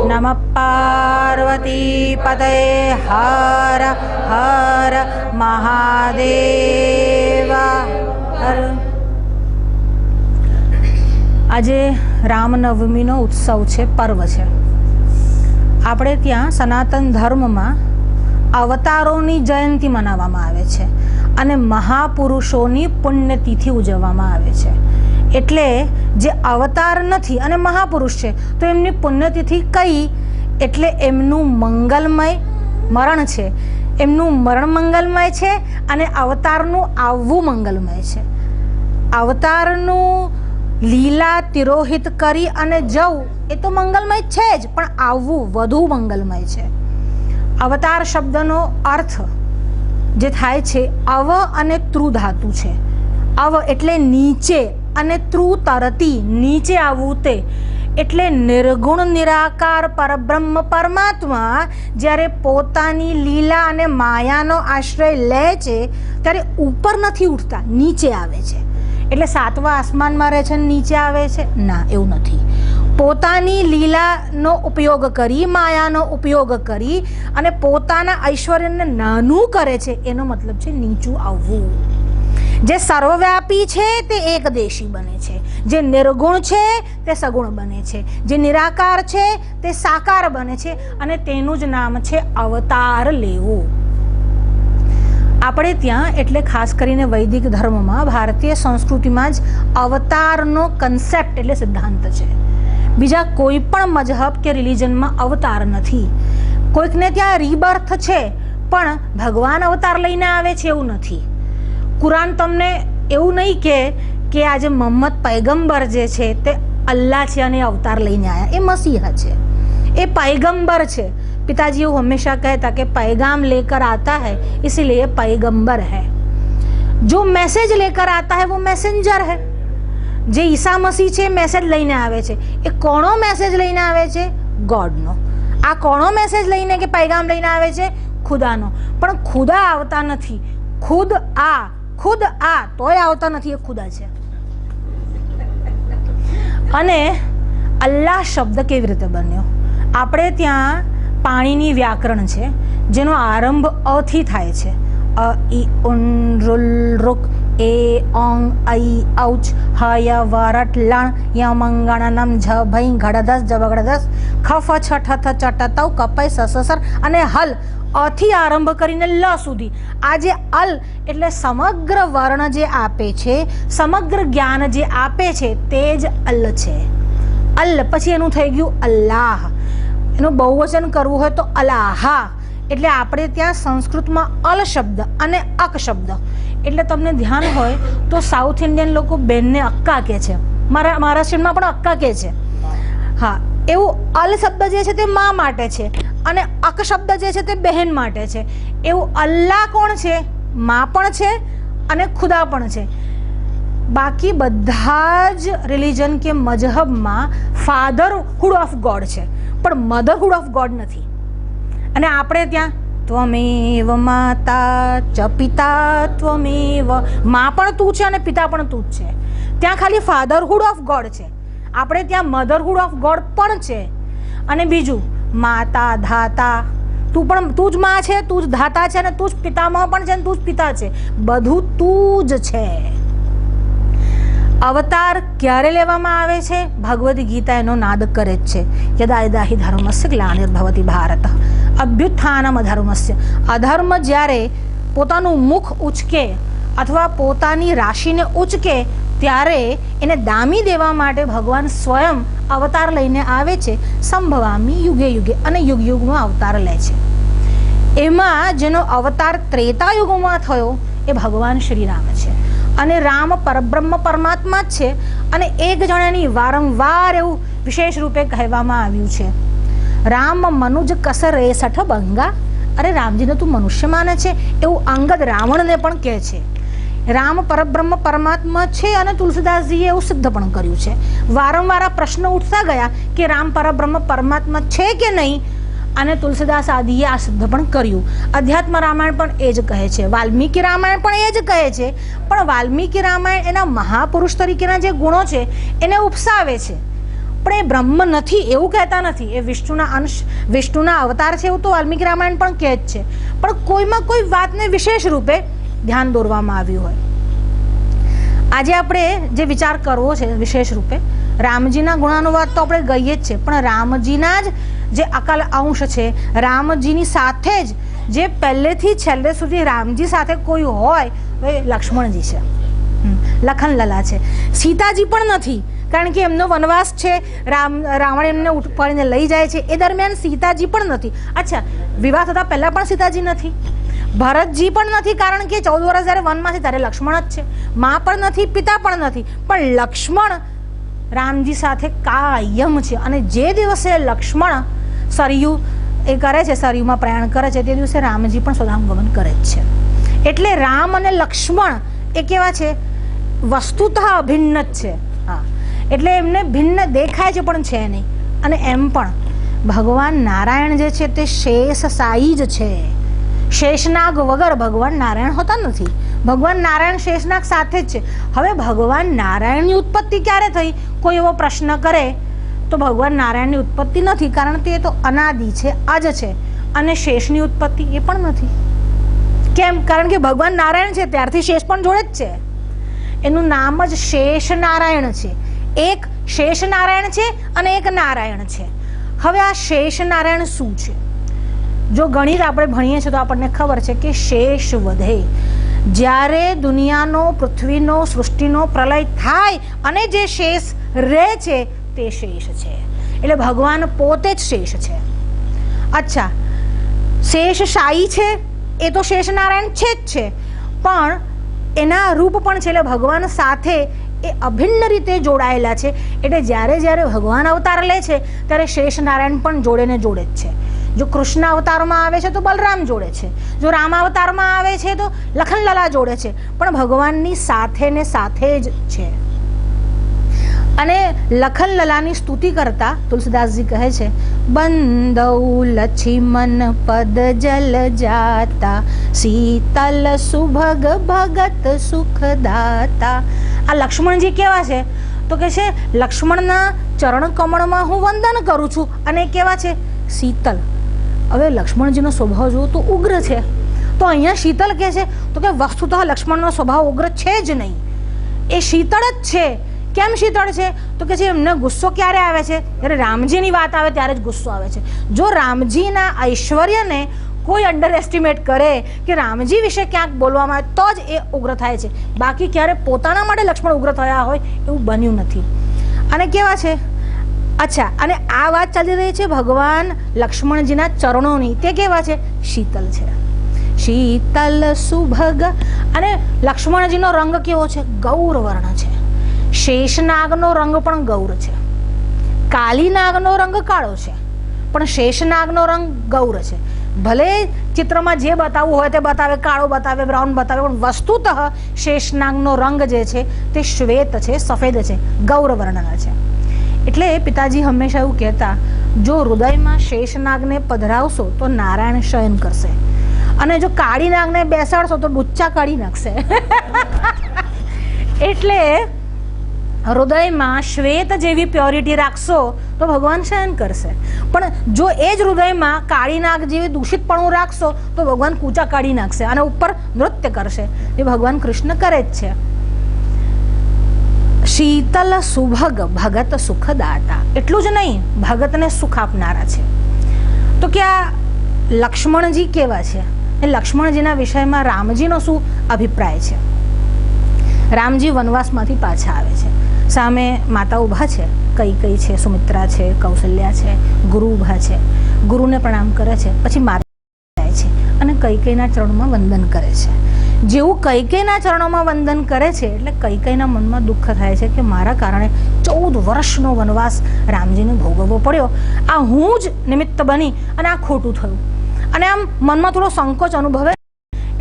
નમઃ પાર્વતી પતયે હર હર મહાદેવ હર. આજે રામનવમીનો ઉત્સવ છે, પર્વ છે. આપણે ત્યાં સનાતન ધર્મમાં અવતારોની જયંતિ મનાવવામાં આવે છે અને મહાપુરુષોની પુણ્યતિથિ ઉજવવામાં આવે છે. એટલે જે અવતાર નથી અને મહાપુરુષ છે તો એમની પુણ્યતિથિ કઈ? એટલે એમનું મંગલમય મરણ છે, એમનું મરણ મંગલમય છે અને અવતારનું આવવું મંગલમય છે. અવતારનું લીલા તિરોહિત કરી અને જવું એ તો મંગલમય છે જ, પણ આવવું વધુ મંગલમય છે. અવતાર શબ્દનો અર્થ જે થાય છે અવ અને તૃ ધાતુ છે. અવ એટલે નીચે અને તૃ તરતી, નીચે આવવું તે. એટલે નિર્ગુણ નિરાકાર પરબ્રહ્મ પરમાત્મા જ્યારે પોતાની લીલા અને માયાનો આશ્રય લે છે ત્યારે ઉપર નથી ઉઠતા, નીચે આવે છે. એટલે સાતમા આસમાનમાં રહે છે ને નીચે આવે છે? ના, એવું નથી. પોતાની લીલાનો ઉપયોગ કરી, માયાનો ઉપયોગ કરી અને પોતાના ઐશ્વર્યને નાનું કરે છે, એનો મતલબ છે નીચું આવવું. જે સર્વવ્યાપી છે તે એકદેશી બને છે, જે નિર્ગુણ છે તે સગુણ બને છે, જે નિરાકાર છે તે સાકાર બને છે અને તેનું જ નામ છે અવતાર લેવું. આપણે ત્યાં એટલે ખાસ કરીને વૈદિક ધર્મમાં, ભારતીય સંસ્કૃતિમાં જ અવતારનો કન્સેપ્ટ એટલે સિદ્ધાંત છે. બીજા કોઈ પણ મજહબ કે રિલિજનમાં અવતાર નથી. કોઈકને ત્યાં રીબર્થ છે પણ ભગવાન અવતાર લઈને આવે છે એવું નથી. કુરાન તમને એવું નહીં કે આજે મોહમ્મદ પૈગંબર જે છે તે અલ્લાહ છે અને અવતાર લઈને આવ્યા. એ મસીહ છે, એ પૈગંબર છે. पिताजी वो हमेशा कहता कि पैगाम लेकर आता है इसीलिए पैगंबर है. जो मैसेज लेकर आता है वो मैसेंजर है. जे ईसा मसीह છે મેસેજ લઈને આવે છે, એ કોનો મેસેજ લઈને આવે છે? ગોડનો. આ કોનો મેસેજ લઈને કે પૈગામ લઈને આવે છે? ખુદાનો. પણ ખુદા આવતા નથી. ખુદ આ તોય આવતા નથી, એ ખુદા છે. અને અલ્લાહ શબ્દ કેવી રીતે બન્યો? આપણે ત્યાં પાણીની વ્યાકરણ છે જેનો આરંભ અ થી થાય છે. અ ઈ ઉન રુલ રુક એ ઓંગ ઐ ઔચ હય વરટ લણ યમંગણનમ જ ભઈ ઘડદસ જબગડદસ ખફ છઠ થ ચટ તવ કપય સસસર અને હલ. અથી આરંભ કરીને લ સુધી. આ જે અલ એટલે સમગ્ર વર્ણ જે આપે છે, સમગ્ર જ્ઞાન જે આપે છે તે જ અલ છે. અલ પછી એનું થઈ ગયું અલ્લાહ. એનું બહુવચન કરવું હોય તો અલાહા. એટલે આપણે ત્યાં સંસ્કૃતમાં અલ શબ્દ અને અક શબ્દ, એટલે તમને ધ્યાન હોય તો સાઉથ ઇન્ડિયન લોકો બેનને અક્કા કહે છે, મહારાષ્ટ્રમાં પણ અક્કા કહે છે. હા, એવું અલ શબ્દ જે છે તે મા માટે છે અને અક શબ્દ જે છે તે બહેન માટે છે. એવું અલ્લાહ કોણ છે? મા પણ છે અને ખુદા પણ છે. બાકી બધા જ રિલિજન કે મજહબમાં ફાધરહુડ ઓફ ગોડ છે પણ મધરહુડ ઓફ ગોડ નથી. અને આપણે ત્યાં ત્વમેવ માતા ચ પિતા ત્વમેવ, મા પણ તું છે અને પિતા પણ તું જ છે. ત્યાં ખાલી ફાધરહુડ ઓફ ગોડ છે. આપણે ત્યાં મધરહુડ ઓફ ગોડ પણ છે. અને બીજું માતા ધાતા, તું જ માં છે, તું જ ધાતા છે અને તું જ પિતામહ પણ છે અને તું જ પિતા છે. બધું તું જ છે. અવતાર ક્યારે લેવામાં આવે છે? ભગવદ્ ગીતા એનો નાદ કરે જ છે. યદા યદા હિ ધર્મસ્ય ગ્લાનિર્ભવતિ ભારત અભ્યુત્થાનમ અધર્મસ્ય. અધર્મ જ્યારે પોતાનું મુખ ઉચકે અથવા પોતાની રાશિને ઉચકે ત્યારે એને દામી દેવા માટે ભગવાન સ્વયં અવતાર લઈને આવે છે. સંભવામી યુગે યુગે, અને યુગ યુગમાં અવતાર લે છે. એમાં જેનો અવતાર ત્રેતા યુગમાં થયો એ ભગવાન શ્રી રામ છે. અને રામ પરબ્રહ્મ પરમાત્મા જ છે અને એક જણાની વારંવાર એવું વિશેષ રૂપે કહેવામાં આવ્યું છે, રામ મનુજ કસ રેસઠ બંગા. અરે રામજીને તું મનુષ્ય માને છે? એવું અંગદ રાવણને પણ કહે છે. રામ પરબ્રહ્મ પરમાત્મા છે અને તુલસીદાસજીએ એવું સિદ્ધ પણ કર્યું છે. વારંવાર આ પ્રશ્ન ઉઠતા ગયા કે રામ પરબ્રહ્મ પરમાત્મા છે કે નહીં, અને તુલસીદાસ આદિએ આ સિદ્ધ પણ કર્યું. અધ્યાત્મ રામાયણ પણ એ જ કહે છે, વાલ્મીકી રામાયણ પણ એ જ કહે છે. પણ વાલ્મીકી રામાયણ એના મહાપુરુષ તરીકેના જે ગુણો છે એને ઉપસાવે છે, પણ એ બ્રહ્મ નથી એવું કહેતા નથી, એ વિષ્ણુના અંશ, વિષ્ણુના અવતાર છે એવું તો વાલ્મીકી રામાયણ પણ કહે જ છે, પણ કોઈમાં કોઈ વાતને વિશેષ રૂપે ધ્યાન દોરવામાં આવ્યું હોય. આજે આપણે જે વિચાર કરવો છે વિશેષ રૂપે, રામજીના ગુણાનુવાદ તો આપણે ગઈએ જ છે, પણ રામજીના જ જે અકાલ અંશ છે, રામજીની સાથે જ જે પહેલેથી છેલ્લે સુધી રામજી સાથે કોઈ હોય તો એ લક્ષ્મણજી છે, લખનલલા છે. સીતાજી પણ નથી, કારણ કે એમનો વનવાસ છે, રાવણ એમને ઉપાડીને લઈ જાય છે, એ દરમિયાન સીતાજી પણ નથી. અચ્છા, વિવાહ થતા પહેલા પણ સીતાજી નથી, ભરતજી પણ નથી, કારણ કે 14 વર્ષ જ્યારે વનમાં છે ત્યારે લક્ષ્મણ જ છે, મા પણ નથી, પિતા પણ નથી, પણ લક્ષ્મણ રામજી સાથે કાયમ છે. અને જે દિવસે લક્ષ્મણ સરયુ એ કરે છે, સરયુમાં પ્રયાણ કરે છે, તે દિવસે રામજી પણ સ્વધામ ગમન કરે જ છે. એટલે રામ અને લક્ષ્મણ એ કેવા છે, વસ્તુતઃ અભિન્ન જ છે. હા, એટલે એમને ભિન્ન દેખાય છે પણ છે નહીં. અને એમ પણ ભગવાન નારાયણ જે છે તે શેષશાયી જ છે, શેષનાગ વગર ભગવાન નારાયણ હોતા નથી. ભગવાન નારાયણ શેષનાગ સાથે જ છે. હવે ભગવાન નારાયણની ઉત્પત્તિ ક્યારે થઈ, કોઈ એવો પ્રશ્ન કરે તો ભગવાન નારાયણની ઉત્પત્તિ નથી, કારણ કે એ તો અનાદિ છે, અજ છે. અને શેષની ઉત્પત્તિ એ પણ નથી. કેમ? કારણ કે ભગવાન નારાયણ છે ત્યારથી શેષ પણ જોડે જ છે. એનું નામ જ શેષ નારાયણ છે. એક શેષ નારાયણ છે અને એક નારાયણ છે. હવે આ શેષ નારાયણ શું છે? જો ગણિત આપણે ભણીએ છીએ તો આપણને ખબર છે કે શેષ વધે જ્યારે દુનિયાનો, પૃથ્વીનો, સૃષ્ટિનો પ્રલય થાય અને જે શેષ રહે છે તે શેષ છે. એટલે ભગવાન પોતે જ શેષ છે. અચ્છા, શેષશાયી છે એ તો શેષ નારાયણ છે જ છે, પણ એના રૂપ પણ છે, એટલે ભગવાન સાથે એ અભિન્ન રીતે જોડાયેલા છે. એટલે જ્યારે જ્યારે ભગવાન અવતાર લે છે ત્યારે શેષ નારાયણ પણ જોડે ને જોડે જ છે. જો કૃષ્ણ અવતારમાં આવે છે તો બલરામ જોડે છે, જો રામ અવતારમાં આવે છે તો લખનલલા જોડે છે, પણ ભગવાનની સાથે ને સાથે જ છે. અને લખનલલાની સ્તુતિ કરતા તુલસીદાસજી કહે છે, બંદૌ લક્ષ્મણ પદ જલ જાતા, શીતલ સુભગ ભગત સુખદાતા. આ લક્ષ્મણજી કેવા છે તો કે છે લક્ષ્મણના ચરણ કમળમાં હું વંદન કરું છું, અને કેવા છે શીતલ. હવે લક્ષ્મણજીનો સ્વભાવ જુઓ તો ઉગ્ર છે, તો અહીંયા શીતલ કે છે તો કે વસ્તુતઃ લક્ષ્મણનો સ્વભાવ ઉગ્ર છે જ નહીં, એ શીતળ જ છે. કેમ શીતળ છે તો કે છે એમને ગુસ્સો ક્યારે આવે છે, જ્યારે રામજીની વાત આવે ત્યારે જ ગુસ્સો આવે છે. જો રામજીના ઐશ્વર્યને કોઈ અંડર એસ્ટિમેટ કરે કે રામજી વિશે ક્યાંક બોલવામાં આવે તો જ એ ઉગ્ર થાય છે, બાકી ક્યારે પોતાના માટે લક્ષ્મણ ઉગ્ર થયા હોય એવું બન્યું નથી. અને કેવા છે, અચ્છા, અને આ વાત ચાલી રહી છે ભગવાન લક્ષ્મણજીના ચરણોની, તે કેવા છે શીતલ છે, શીતલ સુભગ. અને લક્ષ્મણજીનો રંગ કેવો છે, ગૌર વર્ણ છે. શેષનાગનો રંગ પણ ગૌર છે, કાલીનાગનો રંગ કાળો છે, પણ શેષનાગનો રંગ ગૌર છે. ભલે ચિત્રમાં જે બતાવવું હોય તે બતાવે, કાળો બતાવે, બ્રાઉન બતાવે, પણ વસ્તુતઃ શેષનાગનો રંગ જે છે તે શ્વેત છે, સફેદ છે, ગૌર વર્ણના છે. એટલે પિતાજી હંમેશા એવું કહેતા, જો હૃદયમાં શેષનાગને પધરાવશો તો નારાયણ શયન કરશે, અને જો કાળી નાગને બેસાડશો તો ડુચ્ચા કાઢી નાખશે. એટલે હૃદયમાં શ્વેત જેવી પ્યોરિટી રાખશો તો ભગવાન શયન કરશે, પણ જો એ જ હૃદયમાં કાળી નાગ જેવી દૂષિતપણું રાખશો તો ભગવાન કૂચા કાઢી નાખશે અને ઉપર નૃત્ય કરશે. એ ભગવાન કૃષ્ણ કરે જ છે. શીતલ સુભગ ભગત સુખદાતા. એટલું જ નહીં, ભગતને સુખ આપનારા છે. તો કે આ લક્ષ્મણજી કેવા છે, એ લક્ષ્મણજીના વિષયમાં રામજીનો શું અભિપ્રાય છે? રામજી વનવાસમાંથી પાછા આવે છે, સામે માતા ઊભા છે, કૈકેયી છે, સુમિત્રા છે, કૌશલ્યા છે, ગુરુ ઊભા છે. ગુરુને પ્રણામ કરે છે, પછી માતા જાય છે અને કૈકેયીના ચરણોમાં વંદન કરે છે. જેવું કૈકેયીના ચરણોમાં વંદન કરે છે એટલે કૈકેયીના મનમાં દુઃખ થાય છે કે મારા કારણે 14 વર્ષનો વનવાસ રામજીને ભોગવવો પડ્યો, આ હું જ નિમિત્ત બની અને આ ખોટું થયું. અને આમ મનમાં થોડો સંકોચ અનુભવે.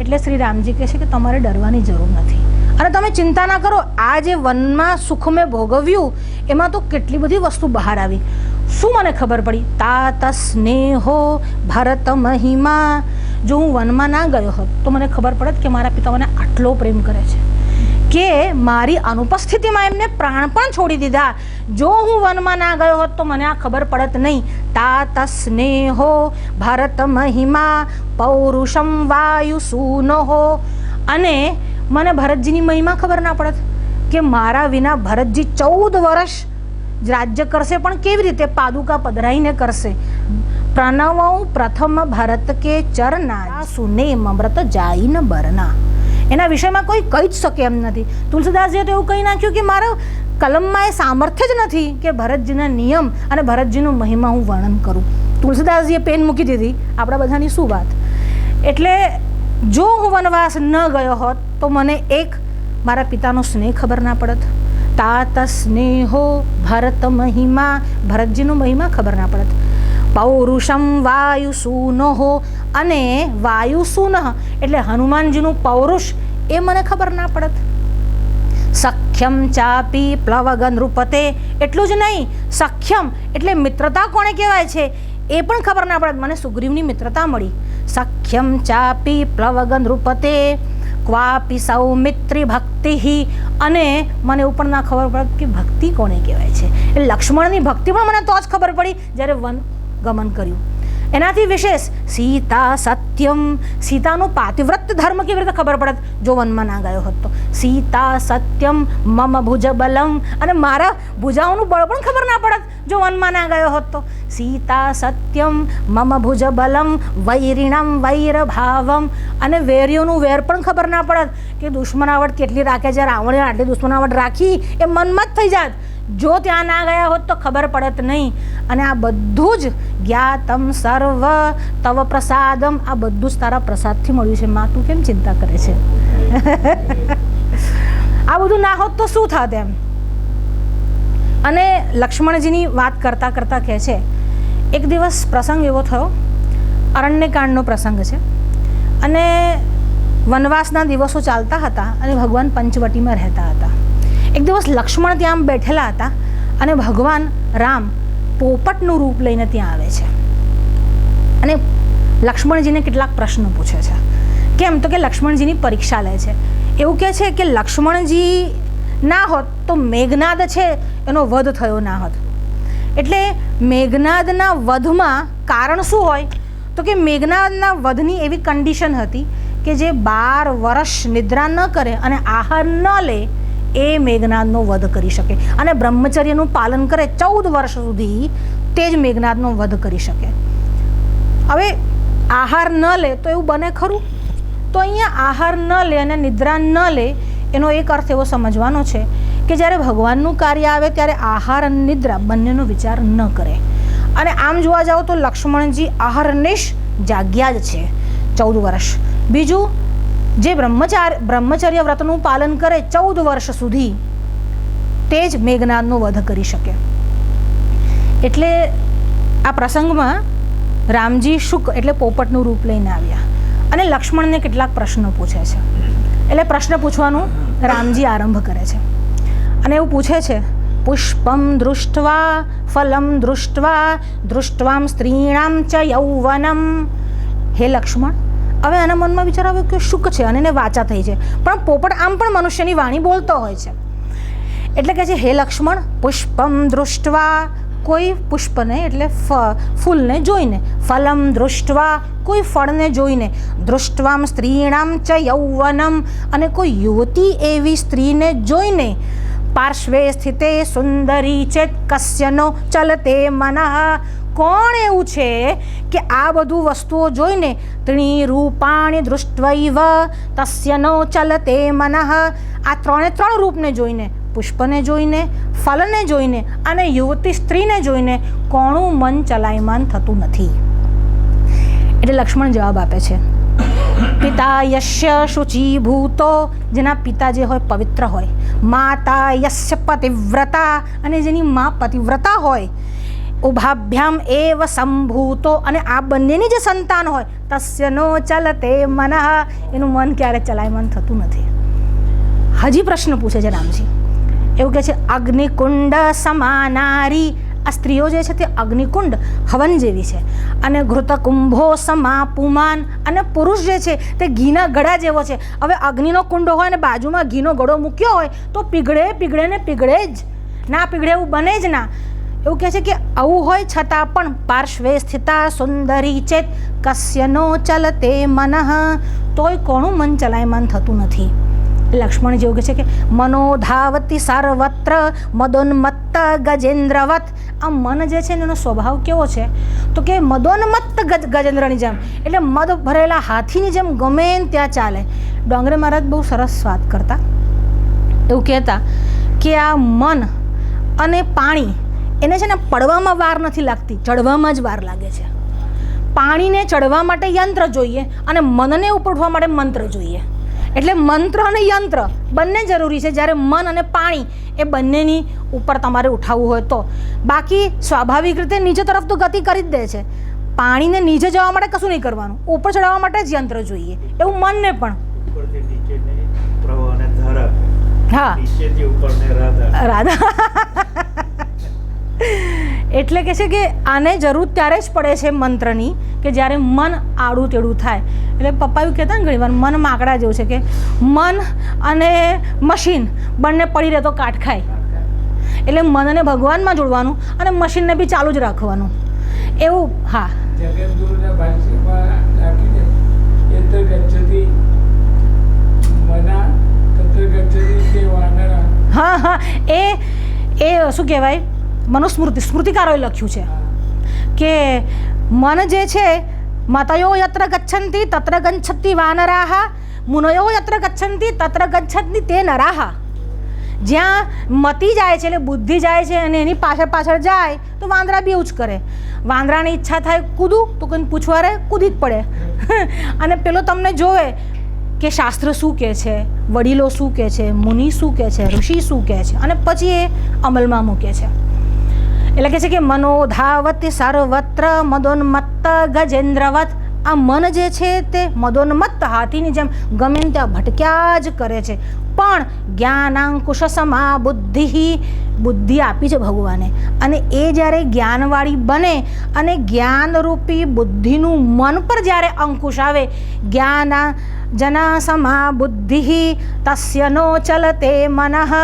એટલે શ્રી રામજી કહે છે કે તમારે ડરવાની જરૂર નથી, અને તમે ચિંતા ના કરો. આ જે વનમાં સુખ મેં ભોગવ્યું એમાં તો કેટલી બધી વસ્તુ બહાર આવી. શું મને ખબર પડી? તાત સ્નેહો ભરત મહિમા. જો હું વનમાં ના ગયો હોત તો મને ખબર પડત કે મારા પિતા મને આટલો પ્રેમ કરે છે, કે મારી અનુપસ્થિતિમાં એમને પ્રાણ પણ છોડી દીધા. જો હું વનમાં ના ગયો હોત તો મને આ ખબર પડત નહીં. તાત સ્નેહો ભરત મહિમા પૌરુષમ વાયુ સૂનહો. અને મને ભરતજીની મહિમા ખબર ના પડત કે મારા વિના ભરતજી 14 વર્ષ રાજ્ય કરશે, પણ કેવી રીતે? પાદુકા પધરાઈને કરશે. પ્રણવ પ્રથમ ભરત કે ચરના સુને મમ્રત જાય ન બરના. એના વિષયમાં કોઈ કહી જ શકે એમ નથી. તુલસીદાસજીએ તો એવું કહી નાખ્યું કે મારા કલમમાં એ સામર્થ્ય જ નથી કે ભરતજીના નિયમ અને ભરતજીનો મહિમા હું વર્ણન કરું. તુલસીદાસજીએ પેન મૂકી દીધી, આપણા બધાની શું વાત. એટલે જો હું વનવાસ ન ગયો હોત તો મને એક મારા પિતાનો સ્નેહ ખબર ના પડત. તાત સ્નેહો ભરત મહિમા, ભરતજીનો મહિમા ખબર ના પડત. પૌરુષમ વાયુ સૂનહો, અને વાયુ સૂનહ એટલે હનુમાનજીનું પૌરુષ એ મને ખબર ના પડત. સખ્યમ ચાપી પ્લવગ નૃપતે, એટલું જ નહીં, સખ્યમ એટલે મિત્રતા કોને કહેવાય છે એ પણ ખબર ના પડત. મને સુગ્રીવની મિત્રતા મળી. સખ્યમ ચાપી પ્લવગ નૃપતે ક્વાપી સૌમિત્રી ભક્તિ, અને મને એવું પણ ના ખબર પડત કે ભક્તિ કોને કહેવાય છે. એટલે લક્ષ્મણની ભક્તિ પણ મને તો જ ખબર પડી જ્યારે વન ગમન કર્યું. એનાથી વિશેષ સીતા સત્યમ, સીતાનું પાતિવ્રત ધર્મ કેવી રીતે ખબર પડત જો વનમાં ના ગયો હોત તો. સીતા સત્યમ મમ ભુજ બલમ, અને મારા ભુજાઓનું બળ પણ ખબર ના પડત જો વનમાં ના ગયો હોત તો. સીતા સત્યમ મમ ભુજ બલમ વૈરિણમ વૈર ભાવમ, અને વેરીઓનું વેર પણ ખબર ના પડત કે દુશ્મનાવટ કેટલી રાખે છે. રાવણે આટલી દુશ્મનાવટ રાખી એ મનમાં જ થઈ જાત. જો ત્યાં ના ગયા હોત તો ખબર પડત નહીં. અને આ બધું જ જ્ઞાતમ સર્વ તવ પ્રસાદમ, આ બધું જ તારા પ્રસાદથી મળ્યું છે. માં તું કેમ ચિંતા કરે છે? આ બધું ના હોત તો શું થાત એમ. અને લક્ષ્મણજીની વાત કરતાં કરતાં કહે છે, એક દિવસ પ્રસંગ એવો થયો, અરણ્યકાંડનો પ્રસંગ છે, અને વનવાસના દિવસો ચાલતા હતા અને ભગવાન પંચવટીમાં રહેતા હતા. એક દિવસ લક્ષ્મણ ત્યાં બેઠેલા હતા અને ભગવાન રામ પોપટનું રૂપ લઈને ત્યાં આવે છે અને લક્ષ્મણજીને કેટલાક પ્રશ્નો પૂછે છે. કેમ? તો કે લક્ષ્મણજીની પરીક્ષા લે છે. એવું કહે છે કે લક્ષ્મણજી ના હોત તો મેઘનાદ છે એનો વધ થયો ના હોત. એટલે મેઘનાદના વધમાં કારણ શું હોય? તો કે મેઘનાદના વધની એવી કન્ડિશન હતી કે જે 12 વર્ષ નિદ્રા ન કરે અને આહાર ન લે એ મેઘનાદનો વધ કરી શકે, અને બ્રહ્મચર્યનું પાલન કરે 14 વર્ષ સુધી તે જ મેઘનાદનો વધ કરી શકે. હવે આહાર ન લે તો એવું બને ખરું? તો અહીંયા આહાર ન લે અને નિદ્રા ન લે એનો એક અર્થ એવો સમજવાનો છે કે જ્યારે ભગવાનનું કાર્ય આવે ત્યારે આહાર અને નિદ્રા બંનેનો વિચાર ન કરે. અને આમ જોવા જાઓ તો લક્ષ્મણજી આહારનિશ જાગ્યા જ છે 14 વર્ષ. બીજું, જે બ્રહ્મચર્ય વ્રતનું પાલન કરે 14 વર્ષ સુધી તે જ મેઘનાદનો વધ કરી શકે. એટલે આ પ્રસંગમાં રામજી શુક એટલે પોપટનું રૂપ લઈને આવ્યા અને લક્ષ્મણને કેટલાક પ્રશ્નો પૂછે છે. એટલે પ્રશ્ન પૂછવાનું રામજી આરંભ કરે છે અને એવું પૂછે છે, પુષ્પમ દૃષ્ટવા ફલમ દૃષ્ટવા દૃષ્ટવામ સ્ત્રીણામ ચ યૌવનમ. હે લક્ષ્મણ, હવે આના મનમાં વિચાર આવ્યો કે શુક છે અને એને વાચા થઈ છે, પણ પોપટ આમ પણ મનુષ્યની વાણી બોલતો હોય છે. એટલે કહે છે, હે લક્ષ્મણ, પુષ્પમ દૃષ્ટવા, કોઈ પુષ્પને એટલે ફૂલને જોઈને, ફલમ દૃષ્ટવા, કોઈ ફળને જોઈને, દૃષ્ટવામ સ્ત્રીણામ ચ યૌવનમ, અને કોઈ યુવતી એવી સ્ત્રીને જોઈને, પાર્શ્વે સ્થિતે સુંદરી ચેત કસ્યનો ચલતે મનઃ. કોણ એવું છે કે આ બધું વસ્તુઓ જોઈને ત્રણી રૂપાણી દૃષ્ટવૈવ તસ્ય નો ચલતે મનઃ, આ 3 રૂપને જોઈને, પુષ્પને જોઈને, ફલને જોઈને અને યુવતી સ્ત્રીને જોઈને કોણું મન ચલાયમાન થતું નથી. એટલે લક્ષ્મણ જવાબ આપે છે, પિતા યસ્ય શુચિભૂતો, જેના પિતા જે હોય પવિત્ર હોય, માતા યસ્ય પતિવ્રતા, અને જેની મા પતિવ્રતા હોય, ઉભાભ્યામ એવ સંભૂતો, અને આ બંનેની જે સંતાન હોય, તસ્ય નો ચલતે મનઃ, એનું મન ક્યારે ચલાયમાન થતું નથી. હજી પ્રશ્ન પૂછે છે રામજી. એવું કહે છે, અગ્નિકુંડ સમાનારી, આ સ્ત્રીઓ જે છે તે અગ્નિકુંડ હવન જેવી છે. અને ઘૃતકુંભો સમા પુમાન, અને પુરુષ જે છે તે ઘીના ગળા જેવો છે. હવે અગ્નિનો કુંડ હોય અને બાજુમાં ઘીનો ગળો મૂક્યો હોય તો પીગળે ને પીગળે જ, ના પીગળે એવું બને જ ના. એવું કહે છે કે આવું હોય છતાં પણ પાર્શ્વે સ્થિતા સુંદરી ચેત કસ્ય નો ચલતે મનઃ, તોય કોનું મન ચલાયમાન થતું નથી. લક્ષ્મણ જેવું કહે છે કે મનો ધાવતી સર્વત્ર મદોન્મત્ત ગજેન્દ્રવત. આ મન જે છે એનો સ્વભાવ કેવો છે તો કે મદોન્મત્ત ગજેન્દ્રની જેમ, એટલે મદ ભરેલા હાથીની જેમ ગમે ત્યાં ચાલે. ડોંગરે મહારાજ બહુ સરસ વાત કરતા, એવું કહેતા કે આ મન અને પાણી એને છે ને પડવામાં વાર નથી લાગતી, ચડવામાં જ વાર લાગે છે. પાણીને ચડવા માટે યંત્ર જોઈએ અને મનને ઉપડવા માટે મંત્ર જોઈએ. એટલે મંત્ર અને યંત્ર બંને જરૂરી છે જ્યારે મન અને પાણી એ બંનેની ઉપર તમારે ઉઠાવવું હોય તો. બાકી સ્વાભાવિક રીતે નીચે તરફ તો ગતિ કરી જ દે છે. પાણીને નીચે જવા માટે કશું નહીં કરવાનું, ઉપર ચડાવવા માટે જ યંત્ર જોઈએ. એવું મનને પણ. હા, રાધા. એટલે કે છે કે આને જરૂર ત્યારે જ પડે છે મંત્રની કે જ્યારે મન આડું તેડું થાય. એટલે પપ્પા એવું કહેતા ને ઘણી વાર મન માકડા જેવું છે કે મન અને મશીન બંને પડી રહે તો કાટ ખાય. એટલે મનને ભગવાનમાં જોડવાનું અને મશીનને બી ચાલુ જ રાખવાનું એવું. હા, હા હા, એ શું કહેવાય, સ્મૃતિકારોએ લખ્યું છે કે મન જે છે મતયો યત્ર ગચ્છન્તિ તત્ર ગચ્છન્તિ વાનરાહ, મુનયો યત્ર ગચ્છન્તિ તત્ર ગચ્છન્તિ તે નરાહ. જ્યાં મતિ જાય છે એટલે બુદ્ધિ જાય છે અને એની પાછળ પાછળ જાય તો વાંદરા બી એવું જ કરે. વાંદરાની ઈચ્છા થાય કૂદું તો કોઈને પૂછવા રહે, કૂદી જ પડે. અને પેલો તમને જોવે કે શાસ્ત્ર શું કહે છે, વડીલો શું કહે છે, મુનિ શું કહે છે, ઋષિ શું કહે છે, અને પછી એ અમલમાં મૂકે છે. એટલે કહે છે કે મનો ધાવતી સર્વત્ર મદોન્મત્ત ગજેન્દ્રવત. આ મન જે છે તે મદોન્મત્ત હાથીની જેમ ગમે ત્યાં ભટક્યા જ કરે છે. પણ જ્ઞાનાંકુશ સમા બુદ્ધિ, બુદ્ધિ આપી છે ભગવાને, અને એ જ્યારે જ્ઞાનવાળી બને અને જ્ઞાનરૂપી બુદ્ધિનું મન પર જ્યારે અંકુશ આવે, જ્ઞાન જના સમા બુદ્ધિ તસ્ય નો ચલતે મનઃ.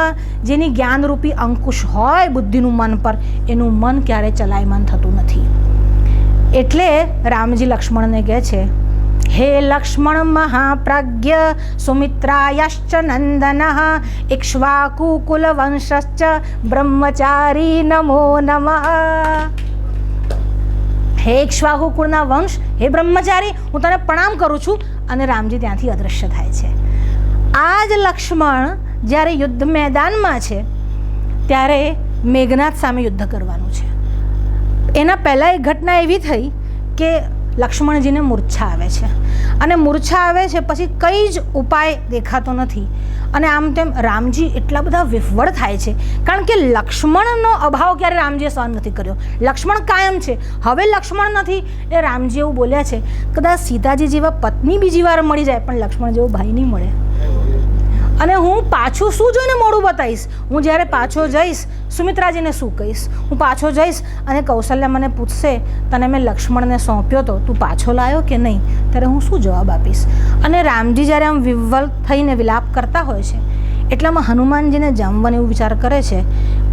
જેની જ્ઞાનરૂપી અંકુશ હોય બુદ્ધિનું મન પર, એનું મન ક્યારે ચલાયમાન થતું નથી. એટલે રામજી લક્ષ્મણને કહે છે, હે લક્ષ્મણ મહાપ્રાજ્ઞ સુમિત્રાયશ્ચ નંદન ઇક્ષ્વાકુકુલ વંશશ્ચ બ્રહ્મચારી નમો નમઃ. હે ઇક્ષ્વાકુકુળના વંશ, હે બ્રહ્મચારી, હું તને પ્રણામ કરું છું. અને રામજી ત્યાંથી અદૃશ્ય થાય છે. આ જ લક્ષ્મણ જ્યારે યુદ્ધ મેદાનમાં છે ત્યારે મેઘનાદ સામે યુદ્ધ કરવાનું છે. એના પહેલાં એક ઘટના એવી થઈ કે લક્ષ્મણજીને મૂર્છા આવે છે, અને મૂર્છા આવે છે પછી કંઈ જ ઉપાય દેખાતો નથી. અને આમ તેમ રામજી એટલા બધા વિફવળ થાય છે, કારણ કે લક્ષ્મણનો અભાવ ક્યારે રામજીએ સહન નથી કર્યો. લક્ષ્મણ કાયમ છે, હવે લક્ષ્મણ નથી. એ રામજી એવું બોલ્યા છે, કદાચ સીતાજી જેવા પત્ની બીજી વાર મળી જાય પણ લક્ષ્મણ જેવો ભાઈ નહીં મળે. અને હું પાછું શું જોઈને મોડું બતાવીશ? હું જ્યારે પાછો જઈશ સુમિત્રાજીને શું કહીશ? હું પાછો જઈશ અને કૌશલ્યા મને પૂછશે, તને મેં લક્ષ્મણને સોંપ્યો તો, તું પાછો લાવ્યો કે નહીં? ત્યારે હું શું જવાબ આપીશ? અને રામજી જ્યારે આમ વિહ્વલ થઈને વિલાપ કરતા હોય છે, એટલામાં હનુમાનજીને જામવાન એવું વિચાર કરે છે,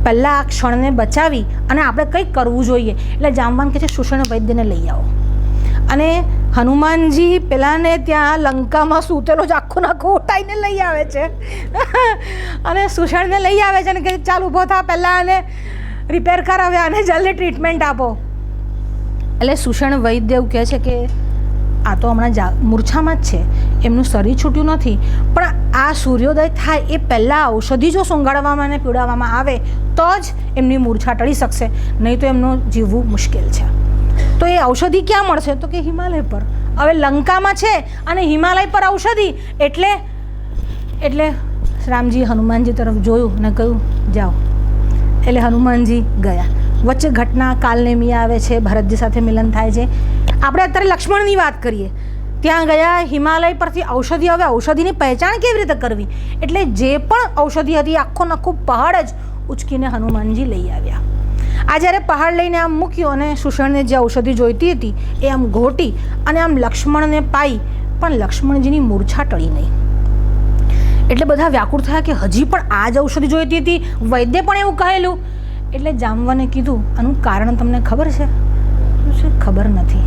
પહેલાં આ ક્ષણને બચાવી અને આપણે કંઈક કરવું જોઈએ. એટલે જામવાન કહે છે, સુષણ વૈદ્યને લઈ આવો. અને હનુમાનજી પેલાને ત્યાં લંકામાં સૂતેલો જ આખો નાખો ઉઠાઈને લઈ આવે છે અને સુષણને લઈ આવે છે અને કહે ચાલ ઊભો થા, પહેલાં આને રિપેર કરાવે, આને જલ્દી ટ્રીટમેન્ટ આપો. એટલે સુષણ વૈદ્ય એવું કહે છે કે આ તો હમણાં મૂર્છામાં જ છે, એમનું શરીર છૂટ્યું નથી, પણ આ સૂર્યોદય થાય એ પહેલાં ઔષધિ જો સૂંઘાડવામાં અને પીવડાવવામાં આવે તો જ એમની મૂર્છા ટળી શકશે, નહીં તો એમનું જીવવું મુશ્કેલ છે. તો એ ઔષધિ ક્યાં મળશે? તો કે હિમાલય પર. હવે લંકામાં છે અને હિમાલય પર ઔષધિ, એટલે રામજી હનુમાનજી તરફ જોયું અને કહ્યું જાઓ. એટલે હનુમાનજી ગયા. વચ્ચે ઘટના કાલનેમી આવે છે, ભરતજી સાથે મિલન થાય છે. આપણે અત્યારે લક્ષ્મણની વાત કરીએ, ત્યાં ગયા હિમાલય પરથી ઔષધિ. હવે ઔષધિની પહેચાન કેવી રીતે કરવી? એટલે જે પણ ઔષધિ હતી આખો નખો પહાડ જ ઉચકીને હનુમાનજી લઈ આવ્યા. આ જ્યારે પહાડ લઈને આમ મૂક્યો અને સુષણને જે ઔષધિ જોઈતી હતી એ આમ ઘોટી અને આમ લક્ષ્મણને પાઈ, પણ લક્ષ્મણજીની મૂર્છા ટળી નહીં. એટલે બધા વ્યાકુળ થયા કે હજી પણ આ જ ઔષધિ જોઈતી હતી, વૈદ્ય પણ એવું કહેલું. એટલે જામવાને કીધું આનું કારણ તમને ખબર છે? ખબર નથી.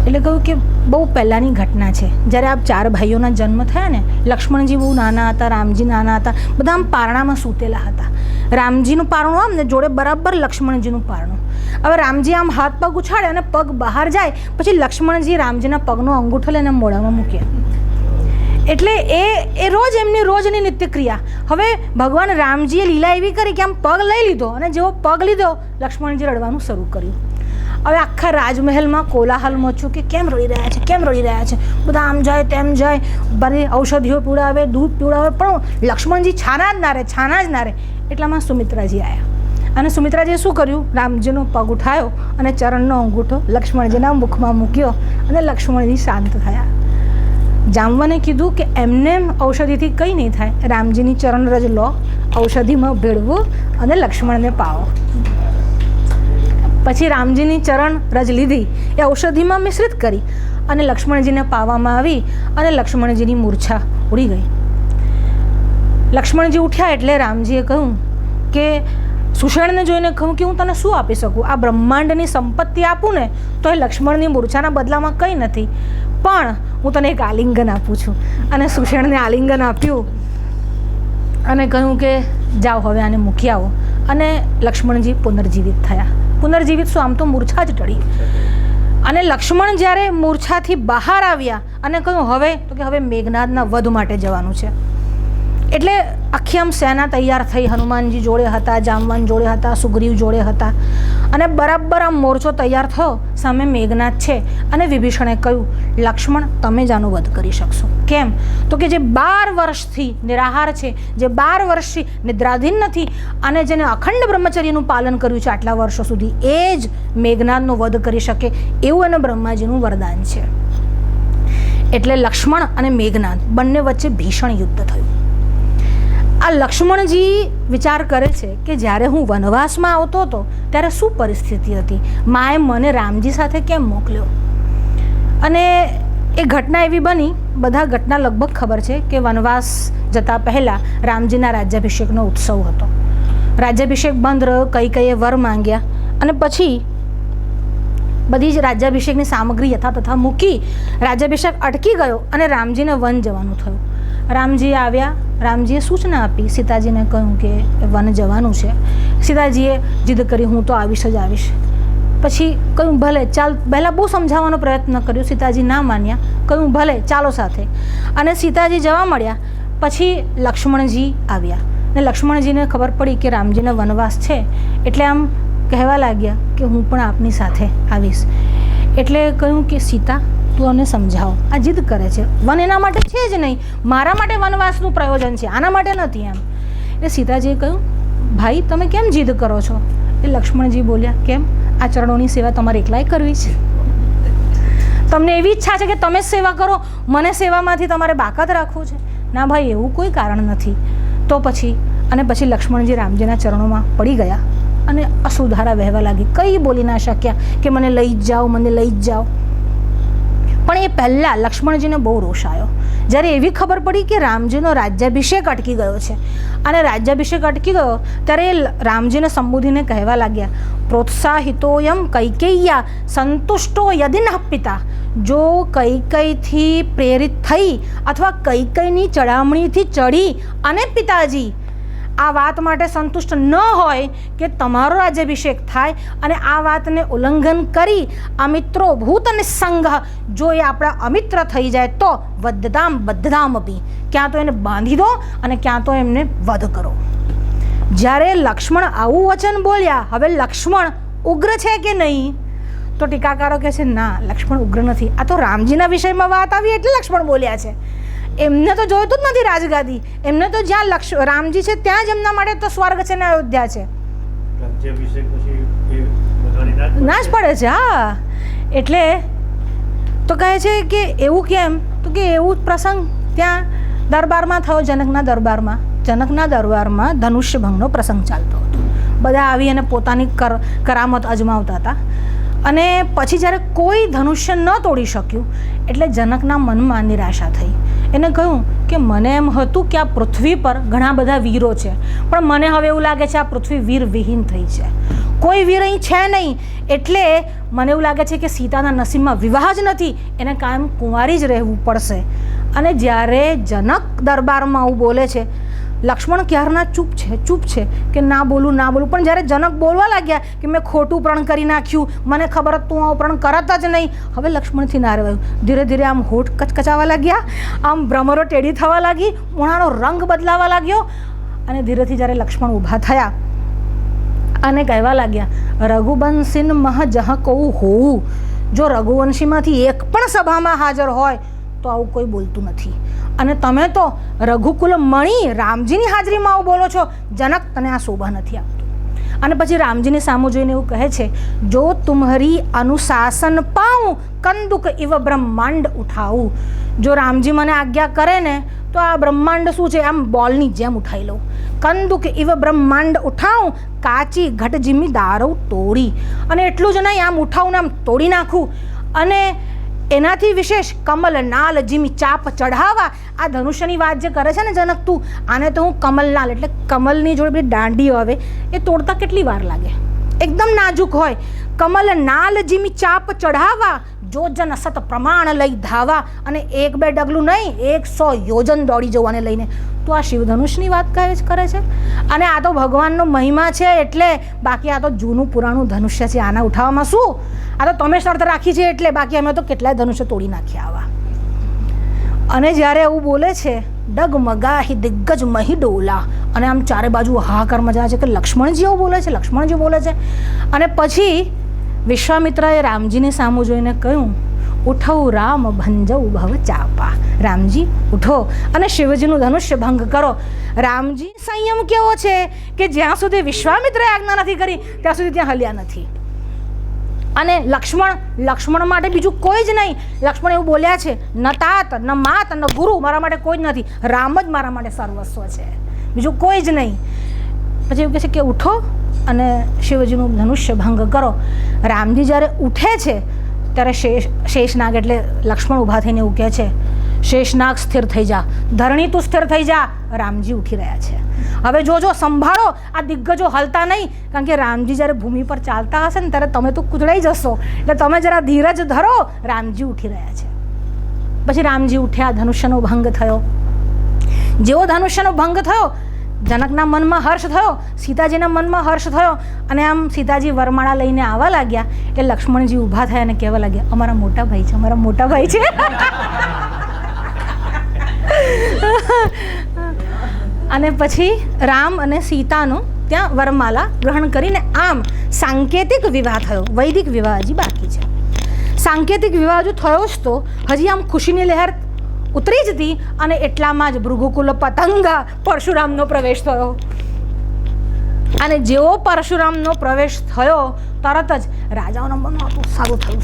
એટલે કહ્યું કે બહુ પહેલાંની ઘટના છે, જ્યારે આ 4 ભાઈઓના જન્મ થયા ને, લક્ષ્મણજી બહુ નાના હતા, રામજી નાના હતા, બધા આમ પારણામાં સૂતેલા હતા. રામજીનું પારણું આમ ને જોડે બરાબર લક્ષ્મણજીનું પારણું. હવે રામજી આમ હાથ પગ ઉછાળે અને પગ બહાર જાય, પછી લક્ષ્મણજી રામજીના પગનો અંગૂઠો લઈને મોઢામાં મૂકે. એટલે એ રોજ એમની રોજની નિત્યક્રિયા. હવે ભગવાન રામજીએ લીલા એવી કરી કે આમ પગ લઈ લીધો અને જેવો પગ લીધો લક્ષ્મણજી રડવાનું શરૂ કર્યું. હવે આખા રાજમહેલમાં કોલાહલ મચ્યું કે કેમ રડી રહ્યા છે, કેમ રડી રહ્યા છે. બધા આમ જાય તેમ જાય, બધી ઔષધિઓ પીવડાવે, દૂધ પીવડાવે, પણ લક્ષ્મણજી છાના જ ના રહે. એટલામાં સુમિત્રાજી આવ્યા અને સુમિત્રાજીએ શું કર્યું? રામજીનો પગ ઉઠાયો અને ચરણનો અંગૂઠો લક્ષ્મણજીના મુખમાં મૂક્યો અને લક્ષ્મણજી શાંત થયા. જામવાને કીધું કે એમને ઔષધિથી કંઈ નહીં થાય, રામજીની ચરણ રજ લો, ઔષધિમાં ભેળવો અને લક્ષ્મણને પાવો. પછી રામજીની ચરણ રજ લીધી, એ ઔષધિમાં મિશ્રિત કરી અને લક્ષ્મણજીને પાવામાં આવી અને લક્ષ્મણજીની મૂર્છા ઉડી ગઈ. લક્ષ્મણજી ઉઠ્યા એટલે રામજીએ કહ્યું કે સુષેણને જોઈને કહું કે હું તને શું આપી શકું? આ બ્રહ્માંડની સંપત્તિ આપું ને તો એ લક્ષ્મણની મૂર્છાના બદલામાં કંઈ નથી, પણ હું તને એક આલિંગન આપું છું. અને સુષેણને આલિંગન આપ્યું અને કહ્યું કે જાઓ હવે આને મૂકી આવો. અને લક્ષ્મણજી પુનર્જીવિત થયા. પુનર્જીવિત શું, આમ તો મૂર્છા જ ટળી. અને લક્ષ્મણ જ્યારે મૂર્છાથી બહાર આવ્યા અને કહ્યું હવે તો કે હવે મેઘનાદના વધ માટે જવાનું છે. એટલે આખી આમ સેના તૈયાર થઈ. હનુમાનજી જોડે હતા, જામવાન જોડે હતા, સુગ્રીવ જોડે હતા અને બરાબર આમ મોરચો તૈયાર થયો. સામે મેઘનાદ છે અને વિભીષણે કહ્યું લક્ષ્મણ તમે જ આનો વધ કરી શકશો. કેમ? તો કે જે 12 વર્ષથી નિરાહાર છે, જે 12 વર્ષથી નિદ્રાધીન નથી અને જેને અખંડ બ્રહ્મચર્યનું પાલન કર્યું છે આટલા વર્ષો સુધી, એ જ મેઘનાદનો વધ કરી શકે એવું એને બ્રહ્માજીનું વરદાન છે. એટલે લક્ષ્મણ અને મેઘનાદ બંને વચ્ચે ભીષણ યુદ્ધ થયું. આ લક્ષ્મણજી વિચાર કરે છે કે જ્યારે હું વનવાસમાં આવતો હતો ત્યારે શું પરિસ્થિતિ હતી, માએ મને રામજી સાથે કેમ મોકલ્યો. અને એ ઘટના એવી બની, બધા ઘટના લગભગ ખબર છે કે વનવાસ જતાં પહેલાં રામજીના રાજ્યાભિષેકનો ઉત્સવ હતો. રાજ્યાભિષેક બંધ રહ્યો, કૈકેયીએ વર માંગ્યા અને પછી બધી જ રાજ્યાભિષેકની સામગ્રી યથા તથા મૂકી રાજ્યાભિષેક અટકી ગયો અને રામજીને વન જવાનું થયું. રામજી આવ્યા, રામજીએ સૂચના આપી, સીતાજીને કહ્યું કે વન જવાનું છે. સીતાજીએ જીદ કરી હું તો આવીશ જ આવીશ. પછી કહ્યું ભલે ચાલ. પહેલાં બહુ સમજાવવાનો પ્રયત્ન કર્યો, સીતાજી ના માન્યા. કહ્યું ભલે ચાલો સાથે. અને સીતાજી જવા મળ્યા. પછી લક્ષ્મણજી આવ્યા ને લક્ષ્મણજીને ખબર પડી કે રામજીને વનવાસ છે એટલે આમ કહેવા લાગ્યા કે હું પણ આપની સાથે આવીશ. એટલે કહ્યું કે સીતા તું અમને સમજાવો, આ જીદ કરે છે, વન એના માટે છે જ નહીં, મારા માટે વનવાસનું પ્રયોજન છે, આના માટે નથી એમ. એટલે સીતાજીએ કહ્યું ભાઈ તમે કેમ જીદ કરો છો? એ લક્ષ્મણજી બોલ્યા કેમ, આ ચરણોની સેવા તમારે એકલાય કરવી છે? તમને એવી ઈચ્છા છે કે તમે જ સેવા કરો, મને સેવામાંથી તમારે બાકાત રાખવું છે? ના ભાઈ એવું કોઈ કારણ નથી. તો પછી લક્ષ્મણજી રામજીના ચરણોમાં પડી ગયા અને અશ્રુધારા વહેવા લાગી. કંઈ બોલી ના શક્યા કે મને લઈ જ જાઓ, મને લઈ જ જાઓ. પણ એ પહેલાં લક્ષ્મણજીને બહુ રોષ આવ્યો જ્યારે એવી ખબર પડી કે રામજીનો રાજ્યાભિષેક અટકી ગયો છે. અને રાજ્યાભિષેક અટકી ગયો ત્યારે એ રામજીને સંબોધીને કહેવા લાગ્યા પ્રોત્સાહિતોયમ કૈકેય્યા સંતુષ્ટો યદિ નઃ પિતા. જો કૈકેયીથી પ્રેરિત થઈ અથવા કૈકેયીની ચડામણીથી ચડી અને પિતાજી આ વાત માટે સંતુષ્ટ ન હોય કે તમારો રાજ્યાભિષેક થાય અને આ વાતને ઉલ્લંઘન કરી અમિત્રો ભૂત નિસંગ, જો એ આપણા અમિત્ર થઈ જાય તો વદ્ધામ બદ્ધામ અપી, ક્યાં તો એને બાંધી દો અને ક્યાં તો એમને વધ કરો. જ્યારે લક્ષ્મણ આવું વચન બોલ્યા, હવે લક્ષ્મણ ઉગ્ર છે કે નહીં? તો ટીકાકારો કહે છે ના, લક્ષ્મણ ઉગ્ર નથી. આ તો રામજીના વિષયમાં વાત આવી એટલે લક્ષ્મણ બોલ્યા છે. એમને તો જોઈતું જ નથી રાજગાદી. એમને તો જ્યાં રામજી છે ત્યાં જ એમના માટે તો સ્વર્ગ છે ને અયોધ્યા છે. ના જ પડે છે. હા, એટલે તો કહે છે કે એવું કેમ? તો કે એવું પ્રસંગ ત્યાં દરબારમાં થયો, જનકના દરબારમાં ધનુષ્ય ભંગનો પ્રસંગ ચાલતો હતો. બધા આવી અને પોતાની કરામત અજમાવતા હતા. અને પછી જ્યારે કોઈ ધનુષ્ય ન તોડી શક્યું એટલે જનકના મનમાં નિરાશા થઈ. એને કહ્યું કે મને એમ હતું કે આ પૃથ્વી પર ઘણા બધા વીરો છે, પણ મને હવે એવું લાગે છે આ પૃથ્વી વીર વિહીન થઈ છે, કોઈ વીર અહીં છે નહીં. એટલે મને એવું લાગે છે કે સીતાના નસીબમાં વિવાહ જ નથી, એને કાયમ કુંવારી જ રહેવું પડશે. અને જ્યારે જનક દરબારમાં આવું બોલે છે, લક્ષ્મણ ક્યારના ચૂપ છે કે ના બોલું. પણ જ્યારે જનક બોલવા લાગ્યા કે મેં ખોટું પ્રણ કરી નાખ્યું, મને ખબર હતું હું આ પ્રણ કરત જ નહીં, હવે લક્ષ્મણથી ના રહેવાયું. ધીરે ધીરે આમ હોઠ કચકચાવા લાગ્યા, આમ ભ્રમરો ટેડી થવા લાગી, મોણાનો રંગ બદલાવા લાગ્યો. અને ધીરેથી જ્યારે લક્ષ્મણ ઊભા થયા અને કહેવા લાગ્યા, રઘુવંશીન મહ જહ કહું હોવું. જો રઘુવંશીમાંથી એક પણ સભામાં હાજર હોય તો આવું કોઈ બોલતું નથી, અને તમે તો રઘુકુલ મણી રામજીની હાજરીમાં આવું બોલો છો. જનક, તને આ શોભા નથી આપતું. અને પછી રામજીની સામું જોઈને એવું કહે છે, જો તુમ્હરી અનુશાસન પાઉં કંદુક ઇવ બ્રહ્માંડ ઉઠાવું. જો રામજી મને આજ્ઞા કરે ને તો આ બ્રહ્માંડ શું છે, આમ બોલની જેમ ઉઠાવી લઉં. કંદુક ઇવ બ્રહ્માંડ ઉઠાવું, કાચી ઘટ જીમી દારવ તોડી. અને એટલું જ નહીં, આમ ઉઠાવું ને આમ તોડી નાખું. અને એનાથી વિશેષ કમલ નાલ જીમી ચાપ ચઢાવા. આ ધનુષ્યની વાત જે કરે છે ને જનક, તું આને તો હું કમલનાલ એટલે કમલની જોડે બધી દાંડીઓ આવે એ તોડતા કેટલી વાર લાગે, એકદમ નાજુક હોય. કમલ નાલ જીમી ચાપ ચઢાવા, જોજન સત પ્રમાણ લઈ ધાવા. અને 1-2 ડગલું નહીં, 100 યોજન દોડી જવાને લઈને. તો આ શિવધનુષની વાત કરે છે. અને આ તો ભગવાનનો મહિમા છે એટલે, બાકી આ તો જૂનું પુરાણું ધનુષ્ય છે, આના ઉઠાવવામાં શું. આ તો તમે શરત રાખી છે એટલે, બાકી અમે તો કેટલાય ધનુષ્ય તોડી નાખ્યા આવા. અને જ્યારે એવું બોલે છે, ડગમગાહી દિગ્ગજ મહી ડોલા. અને આમ ચારે બાજુ હાહાકાર મજા છે કે લક્ષ્મણજી એવું બોલે છે. અને પછી વિશ્વામિત્રએ રામજીને સામું જોઈને કહ્યું, ઉઠો રામ ભંજવ ભવ ચાપા. રામજી ઉઠો અને શિવજીનું ધનુષ્ય ભંગ કરો. રામજી સંયમ કેવો છે કે જ્યાં સુધી વિશ્વામિત્રએ આજ્ઞા નથી કરી ત્યાં સુધી ત્યાં હલ્યા નથી. અને લક્ષ્મણ માટે બીજું કોઈ જ નહીં. લક્ષ્મણ એવું બોલ્યા છે, ન તાત ન માત ન ગુરુ, મારા માટે કોઈ જ નથી, રામ જ મારા માટે સર્વસ્વ છે, બીજું કોઈ જ નહીં. પછી એવું કહે છે કે ઉઠો અને શિવજીનું ધનુષ્ય ભંગ કરો. રામજી જ્યારે ઉઠે છે ત્યારે શેષનાગ એટલે લક્ષ્મણ ઊભા થઈને એવું કહે છે, શેષનાગ સ્થિર થઈ જા, ધરણી તું સ્થિર થઈ જા. રામજી ઉઠી રહ્યા છે. હવે જોજો, સંભાળો, આ દિગ્ગજો હલતા નહીં, કારણ કે રામજી જ્યારે ભૂમિ પર ચાલતા હશે ને ત્યારે તમે તો કૂચડાઈ જશો, એટલે તમે જરા ધીરજ ધરો. રામજી ઉઠી રહ્યા છે. પછી રામજી ઉઠ્યા, ધનુષ્યનો ભંગ થયો. જેવો ધનુષ્યનો ભંગ થયો, જનકના મનમાં હર્ષ થયો, સીતાજીના મનમાં હર્ષ થયો. અને આમ સીતાજી વરમાળા લઈને આવવા લાગ્યા એટલે લક્ષ્મણજી ઊભા થયા અને કહેવા લાગ્યા, અમારા મોટા ભાઈ છે, અમારા મોટા ભાઈ છે. અને પછી રામ અને સીતાનો ત્યાં વરમાલા ગ્રહણ કરીને આમ સાંકેતિક વિવાહ થયો. વૈદિક વિવાહ હજી બાકી છે. સાંકેતિક વિવાહ જો થયો જ તો હજી આમ ખુશીની લહેર ઉતરી જતી. અને એટલામાં જ ભૃગુકુલ પતંગા પરશુરામનો પ્રવેશ થયો. અને જેવો પરશુરામનો પ્રવેશ થયો તરત જ રાજાઓના મનમાં હતું,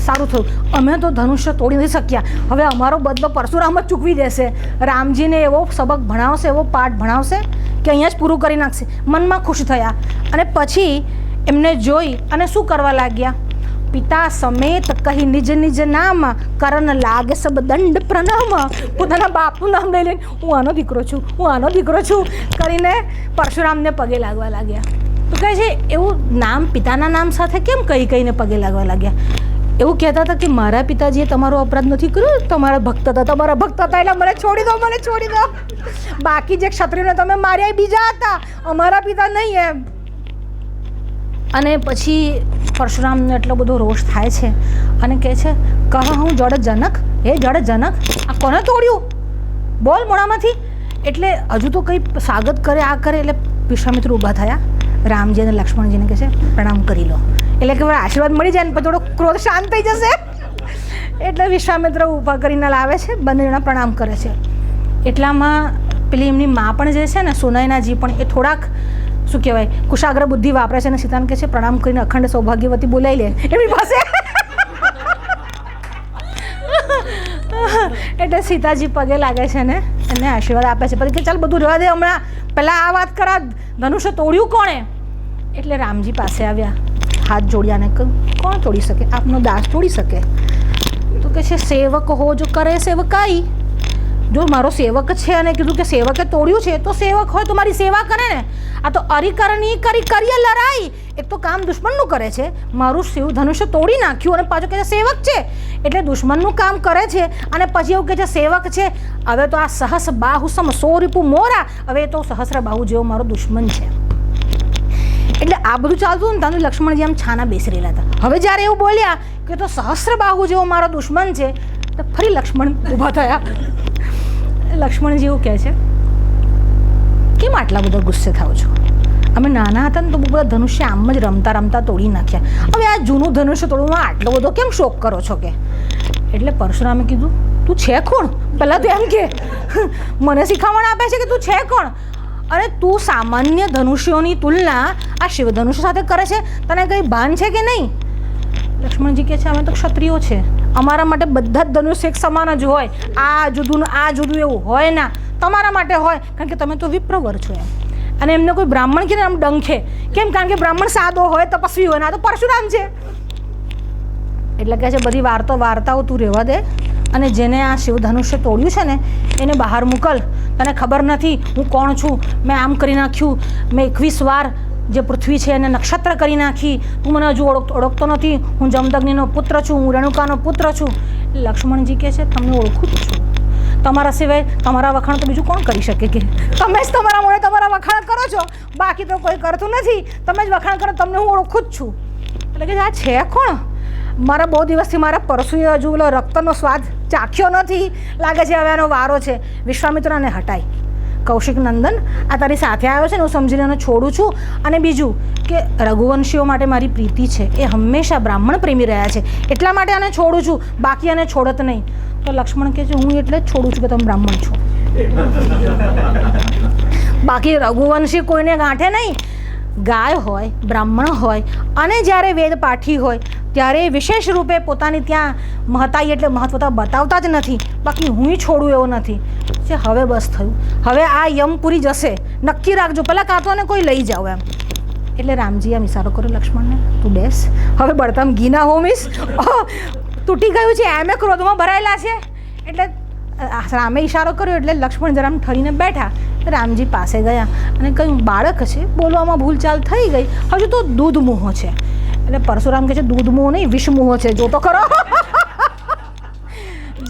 સારું થયું, અમે તો ધનુષ્ય તોડી નથી શક્યા, હવે અમારો બદલો પરશુરામ જ ચૂકવી દેશે. રામજીને એવો સબક ભણાવશે, એવો પાઠ ભણાવશે કે અહીંયા જ પૂરું કરી નાખશે. મનમાં ખુશ થયા. અને પછી એમને જોઈ અને શું કરવા લાગ્યા, પિતા સમેત કહી નિજ નિજ નામ કરન લાગે સબ દંડ પ્રણામ. પોતાના બાપનું નામ લઈ લઈને હું આનો દીકરો છું કરીને પરશુરામને પગે લાગવા લાગ્યા. તો કહે છે એવું નામ પિતાના નામ સાથે કેમ કહીને પગે લાગવા લાગ્યા? એવું કહેતા હતા કે મારા પિતાજીએ તમારો અપરાધ નથી કર્યો, તમારા ભક્ત હતા એટલે મને છોડી દો. બાકી જે ક્ષત્રિયોને તમે માર્યા એ બીજા હતા, અમારા પિતા નહીં એમ. અને પછી પરશુરામને એટલો બધો રોષ થાય છે અને કહે છે, કહા હું જડ જનક, આ કોને તોડ્યું? બોલ મોડામાંથી. એટલે હજુ તો કંઈ સ્વાગત કરે, આ કરે. એટલે વિશ્વામિત્ર ઊભા થયા. રામજી અને લક્ષ્મણજીને કહે છે પ્રણામ કરી લો, એટલે કે આશીર્વાદ મળી જાય ને પછી થોડો ક્રોધ શાંત થઈ જશે. એટલે વિશ્વામિત્ર ઊભા કરીને લાવે છે, બંને જણા પ્રણામ કરે છે. એટલામાં પેલી એમની મા પણ જે છે ને સુનયનાજી પણ એ થોડાક શું કહેવાય કુશાગ્ર બુદ્ધિ વાપરે છે અને સીતાને કહે છે પ્રણામ કરીને અખંડ સૌભાગ્યવતી બોલાવી લે એમની પાસે. એટલે સીતાજી પગે લાગે છે ને એને આશીર્વાદ આપે છે. પછી કે ચાલ બધું રહેવા દે, હમણાં પહેલાં આ વાત કરા, ધનુષ્ય તોડ્યું કોણે? એટલે રામજી પાસે આવ્યા, હાથ જોડ્યા ને કહ્યું, કોણ તોડી શકે? આપનો દાસ તોડી શકે? તો કે છે, સેવક હો જો કરે સેવકાઈ. જો મારો સેવક છે અને કીધું કે સેવકે તોડ્યું છે, તો સેવક હોય તો મારી સેવા કરે ને. આ તો અરિકરની કરીએ લડાઈ. એક તો કામ દુશ્મનનું કરે છે, મારું શિવ ધનુષ્ય તોડી નાખ્યું અને પાછું કહે છે સેવક છે, એટલે દુશ્મનનું કામ કરે છે અને પછી એવું કહે છે સેવક છે. હવે તો આ સહસ બાહુ સમ સો રીપુ મોરા, હવે તો સહસ્ર બાહુ જેવો મારો દુશ્મન છે. એટલે આ બધું ચાલતું ને તાનું લક્ષ્મણજી આમ છાના બેસી રહેલા હતા. હવે જ્યારે એવું બોલ્યા કે તો સહસ્ર બાહુ જેવો મારો દુશ્મન છે, તો ફરી લક્ષ્મણ ઊભા થયા. લક્ષ્મણજી એવું કહે છે, કેમ આટલા બધા ગુસ્સે થાવ છો? અમે નાના હતા ને તો બહુ બધા ધનુષ્ય આમ જ રમતા રમતા તોડી નાખ્યા. હવે આ જૂનું ધનુષ્ય તોડવામાં આટલો બધો કેમ શોક કરો છો કે? એટલે પરશુરામે કીધું, તું છે કોણ? પહેલાં તો એમ કે મને શીખામણ આપે છે કે તું છે કોણ? અને તું સામાન્ય ધનુષ્યોની તુલના આ શિવ ધનુષ્ય સાથે કરે છે, તને કંઈ ભાન છે કે નહીં? લક્ષ્મણજી કહે છે, અમે તો ક્ષત્રિયો છે, અમારા માટે બધા જ ધનુષ્ય એક સમાન જ હોય. આ જુદું આ જુદું એવું હોય ના. તમારા માટે હોય, કારણ કે તમે તો વિપ્રવર છો એમ. અને એમને કોઈ બ્રાહ્મણ કે આમ ડંખે કેમ? કારણ કે બ્રાહ્મણ સાદો હોય, તપસ્વી હોય, ના તો પરશુરામ છે. એટલે કહે છે બધી વાર્તાઓ તું રહેવા દે, અને જેને આ શિવ ધનુષ્ય તોડ્યું છે ને એને બહાર મોકલ. તને ખબર નથી હું કોણ છું. મેં આમ કરી નાખ્યું, મેં 21 વાર જે પૃથ્વી છે એને નક્ષત્ર કરી નાખી. તું મને હજુ ઓળખતો નથી. હું જમદગ્નિનો પુત્ર છું, હું રેણુકાનો પુત્ર છું. લક્ષ્મણજી કહે છે, તમને ઓળખું જ છું. તમારા સિવાય તમારા વખાણ તો બીજું કોણ કરી શકે? કે તમે જ તમારા મોડે તમારા વખાણ કરો છો, બાકી તો કોઈ કરતું નથી. તમે જ વખાણ કરો, તમને હું ઓળખું જ છું. એટલે કે આ છે કોણ? મારા બહુ દિવસથી મારા પરસુએ હજુ પેલો રક્તનો સ્વાદ ચાખ્યો નથી, લાગે છે હવે આનો વારો છે. વિશ્વામિત્રને હટાય. કૌશિક નંદન, આ તારી સાથે આવ્યો છે ને, હું સમજીને એને છોડું છું. અને બીજું કે રઘુવંશીઓ માટે મારી પ્રીતિ છે, એ હંમેશા બ્રાહ્મણ પ્રેમી રહ્યા છે, એટલા માટે આને છોડું છું, બાકી આને છોડત નહીં. તો લક્ષ્મણ કહે છે, હું એટલે જ છોડું છું કે તમે બ્રાહ્મણ છો, બાકી રઘુવંશી કોઈને ગાંઠે નહીં. ગાય હોય, બ્રાહ્મણ હોય, અને જ્યારે વેદ પાઠી હોય ત્યારે વિશેષ રૂપે પોતાની ત્યાં મહતાઈ એટલે મહત્વતા બતાવતા જ નથી. બાકી હું છોડું એવો નથી. જે હવે બસ થયું, હવે આ યમપુરી જશે, નક્કી રાખજો. પહેલાં કાં તો કોઈ લઈ જાઓ એમ. એટલે રામજી આમ ઇશારો કર્યો લક્ષ્મણને, તું બેસ, હવે બળતામ ઘી ના હોમીશ. તૂટી ગયું છે, એમે ક્રોધમાં ભરાયેલા છે. એટલે રામે ઇશારો કર્યો એટલે લક્ષ્મણ જરામ ઠરીને બેઠા. રામજી પાસે ગયા અને કહ્યું, બાળક છે, બોલવામાં ભૂલચાલ થઈ ગઈ, હજુ તો દૂધ મોહ છે. એટલે પરશુરામ કહે છે, દૂધ મોહ નહીં, વિષમોહ છે, જો તો ખરો.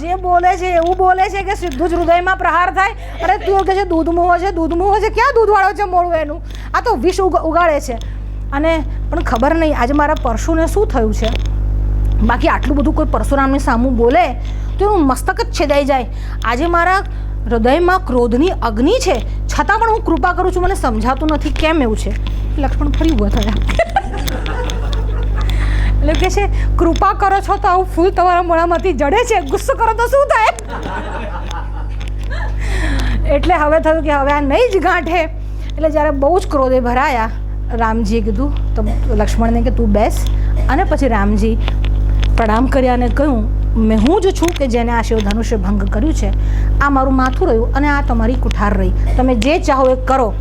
જે બોલે છે એવું બોલે છે કે સીધું જ હૃદયમાં પ્રહાર થાય. અરે તું કહે છે દૂધ મોહ છે, દૂધ મોહ છે, ક્યાં દૂધવાળો છે મોડું એનું? આ તો વિષ ઉગાડે છે. અને પણ ખબર નહીં આજે મારા પરશુને શું થયું છે. બાકી આટલું બધું કોઈ પરશુરામની સામું બોલે તો એનું મસ્તક જ છેદાઈ જાય. આજે મારા હૃદયમાં ક્રોધની અગ્નિ છે, છતાં પણ હું કૃપા કરું છું, મને સમજાતું નથી કેમ એવું છે. લક્ષ્મણ ફરી ઊભા થયા. એટલે કે છે, કૃપા કરો છો તો આવું ફૂલ તમારા મોઢામાંથી જડે છે, ગુસ્સો કરો તો શું થાય? એટલે હવે થયું કે હવે આ નહીં જ ગાંઠે. એટલે જ્યારે બહુ જ ક્રોધે ભરાયા, રામજીએ કીધું તો લક્ષ્મણને કે તું બેસ. અને પછી રામજી પ્રણામ કર્યા અને કહ્યું, મેં હું જ છું કે જેને આ શિવ ધનુષ્ય ભંગ કર્યું છે. આ મારું માથું રહ્યું અને આ તમારી કુઠાર રહી. તમે જે ચાહો એ કરો.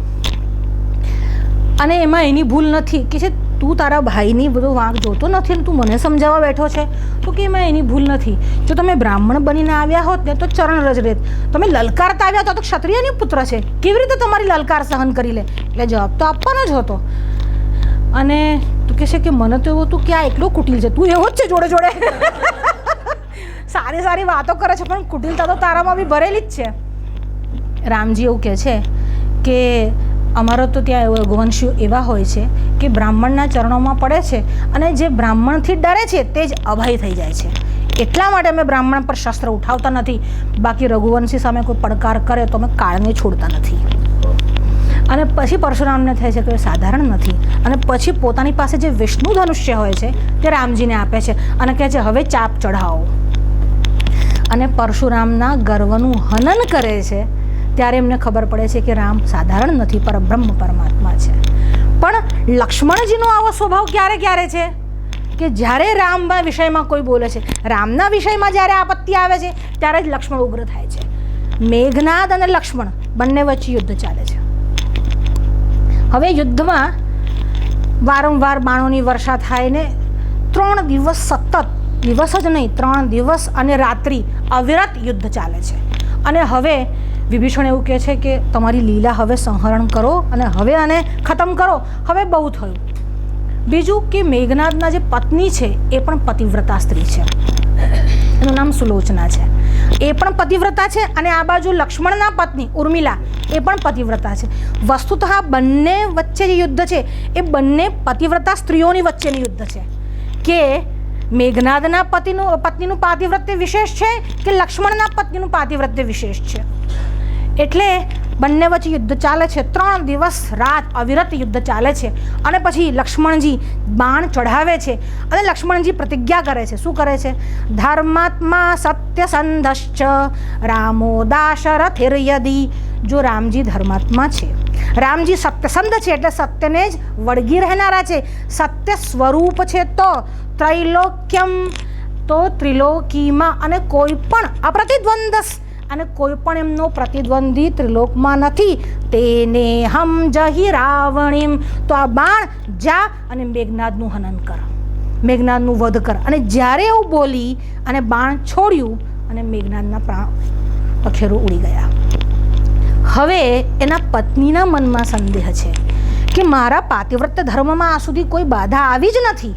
અને એમાં એની ભૂલ નથી કે છે તું તારા ભાઈની બધો વાંક જોતો નથી ને તું મને સમજાવવા બેઠો છે. તો કે એમાં એની ભૂલ નથી. જો તમે બ્રાહ્મણ બનીને આવ્યા હોત ને તો ચરણ રજ રેત. તમે લલકારતા આવ્યા તો ક્ષત્રિયની પુત્ર છે, કેવી રીતે તમારી લલકાર સહન કરી લે? એટલે જવાબ તો આપવાનો જ હતો. અને તું કહે છે કે મને તો એવું તું ક્યાં એકલો કુટિલ છે, તું એવો જ છે જોડે જોડે. સારી સારી વાતો કરે છે પણ કુટિલતા તો તારામાં બી ભરેલી જ છે. રામજી એવું કહે છે કે અમારો તો ત્યાં રઘુવંશીઓ એવા હોય છે કે બ્રાહ્મણના ચરણોમાં પડે છે અને જે બ્રાહ્મણથી ડરે છે તે જ અભય થઈ જાય છે. એટલા માટે અમે બ્રાહ્મણ પર શસ્ત્ર ઉઠાવતા નથી. બાકી રઘુવંશી સામે કોઈ પડકાર કરે તો અમે કાળને છોડતા નથી. અને પછી પરશુરામને થાય છે કે સાધારણ નથી. અને પછી પોતાની પાસે જે વિષ્ણુ ધનુષ્ય હોય છે તે રામજીને આપે છે અને કહે છે હવે ચાપ ચઢાવો. અને પરશુરામના ગર્વનું હનન કરે છે. ત્યારે એમને ખબર પડે છે કે રામ સાધારણ નથી, પરબ્રહ્મ પરમાત્મા છે. પણ લક્ષ્મણજીનો આવો સ્વભાવ ક્યારે ક્યારે છે કે જ્યારે રામના વિષયમાં કોઈ બોલે છે, રામના વિષયમાં જ્યારે આપત્તિ આવે છે ત્યારે જ લક્ષ્મણ ઉગ્ર થાય છે. મેઘનાદ અને લક્ષ્મણ બંને વચ્ચે યુદ્ધ ચાલે છે. હવે યુદ્ધમાં વારંવાર બાણોની વર્ષા થાય ને 3 દિવસ સતત, દિવસ જ નહીં 3 દિવસ અને રાત્રિ અવિરત યુદ્ધ ચાલે છે. અને હવે વિભીષણ એવું કહે છે કે તમારી લીલા હવે સંહરણ કરો અને હવે આને ખતમ કરો, હવે બહુ થયું. બીજું કે મેઘનાદના જે પત્ની છે એ પણ પતિવ્રતા સ્ત્રી છે, એનું નામ સુલોચના છે, એ પણ પતિવ્રતા છે. અને આ બાજુ લક્ષ્મણના પત્ની ઉર્મિલા એ પણ પતિવ્રતા છે. વસ્તુતઃ બંને વચ્ચે જે યુદ્ધ છે એ બંને પતિવ્રતા સ્ત્રીઓની વચ્ચેનું યુદ્ધ છે. કે મેઘનાદના પત્નીનું પાતિવ્રત્ય વિશેષ છે કે લક્ષ્મણના પત્નીનું પાતિવ્રત્ય વિશેષ છે. એટલે બંને વચ્ચે યુદ્ધ ચાલે છે. 3 દિવસ રાત અવિરત યુદ્ધ ચાલે છે. અને પછી લક્ષ્મણજી બાણ ચઢાવે છે અને લક્ષ્મણજી પ્રતિજ્ઞા કરે છે. શું કરે છે? ધર્માત્મા સત્યસંધશ્ચ રામો દાશરથિર્યદી. જો રામજી ધર્માત્મા છે, રામજી સત્યસંધ છે એટલે સત્યને જ વળગી રહેનારા છે, સત્ય સ્વરૂપ છે, તો ત્રૈલોક્યમ, તો ત્રિલોકીમાં અને કોઈ પણ અપ્રતિદ્વંદસ, અને કોઈ પણ એમનો પ્રતિદ્વંદી ત્રિલોકમાં નથી. તેને હમ જહી રાવણીમ, તો આ બાણ જા અને મેઘનાદનું હનન કર, મેઘનાદનું વધ કર. અને જ્યારે એવું બોલી અને બાણ છોડ્યું અને મેઘનાદના પ્રાણ પખેરો ઉડી ગયા. હવે એના પત્નીના મનમાં સંદેહ છે કે મારા પાતિવ્રત્ય ધર્મમાં આ સુધી કોઈ બાધા આવી જ નથી.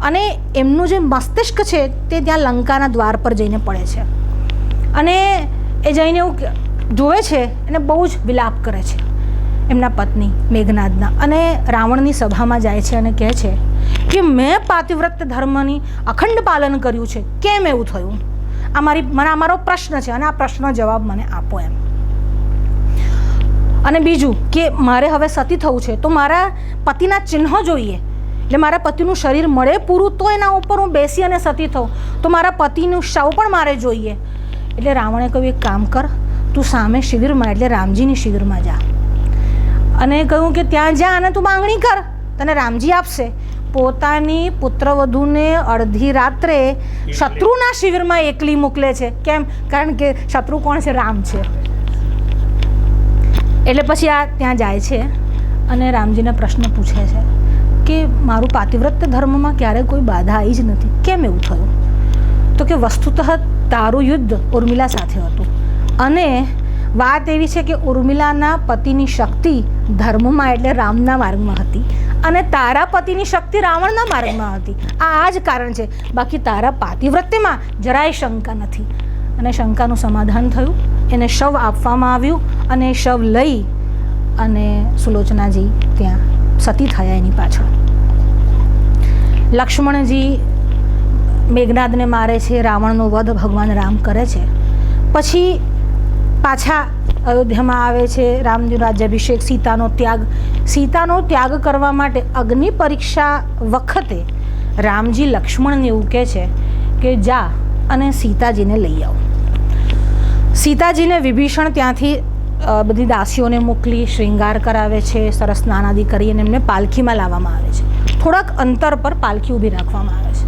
અને એમનું જે મસ્તિષ્ક છે તે ત્યાં લંકાના દ્વાર પર જઈને પડે છે. અને એ જઈને એવું જોવે છે અને બહુ જ વિલાપ કરે છે એમના પત્ની મેઘનાદના. અને રાવણની સભામાં જાય છે અને કહે છે કે મેં પાતિવ્રત્ય ધર્મની અખંડ પાલન કર્યું છે, કેમ એવું થયું? આ મારો પ્રશ્ન છે અને આ પ્રશ્નનો જવાબ મને આપો એમ. અને બીજું કે મારે હવે સતી થવું છે તો મારા પતિના ચિહ્નો જોઈએ, એટલે મારા પતિનું શરીર મળે પૂરું તો એના ઉપર હું બેસી અને સતી થઉં, તો મારા પતિનું શવ પણ મારે જોઈએ. એટલે રાવણે કહ્યું એક કામ કર, તું સામે શિબિરમાં એટલે રામજીની શિબિરમાં જા અને કહ્યું કે ત્યાં જા અને તું માંગણી કર, તને રામજી આપશે. પોતાની પુત્રવધૂને અડધી રાત્રે શત્રુના શિબિરમાં એકલી મોકલે છે. કેમ? કારણ કે શત્રુ કોણ છે? રામ છે. એટલે પછી આ ત્યાં જાય છે અને રામજીને પ્રશ્ન પૂછે છે કે મારું પાતિવ્રત્ય ધર્મમાં ક્યારેય કોઈ બાધા આવી જ નથી, કેમ એવું થયું? તો કે વસ્તુતઃ તારું યુદ્ધ ઉર્મિલા સાથે હતું અને વાત એવી છે કે ઉર્મિલાના પતિની શક્તિ ધર્મમાં એટલે રામના માર્ગમાં હતી અને તારા પતિની શક્તિ રાવણના માર્ગમાં હતી. આ જ કારણ છે, બાકી તારા પાતિવ્રત્યમાં જરાય શંકા નથી. અને શંકાનું સમાધાન થયું. એને શવ આપવામાં આવ્યું અને શવ લઈ અને સુલોચનાજી ત્યાં સતી થયા એની પાછળ. લક્ષ્મણજી મેઘનાદને મારે છે, રાવણનો વધ ભગવાન રામ કરે છે. પછી પાછા અયોધ્યામાં આવે છે, રામજી રાજ્યાભિષેક, સીતાનો ત્યાગ કરવા માટે અગ્નિ પરીક્ષા વખતે રામજી લક્ષ્મણને એવું કહે છે કે જા અને સીતાજીને લઈ આવો. સીતાજીને વિભીષણ ત્યાંથી બધી દાસીઓને મોકલી શ્રૃંગાર કરાવે છે, સરસ સ્નાનાદિ કરી અને એમને પાલખીમાં લાવવામાં આવે છે. થોડાક અંતર પર પાલખી ઊભી રાખવામાં આવે છે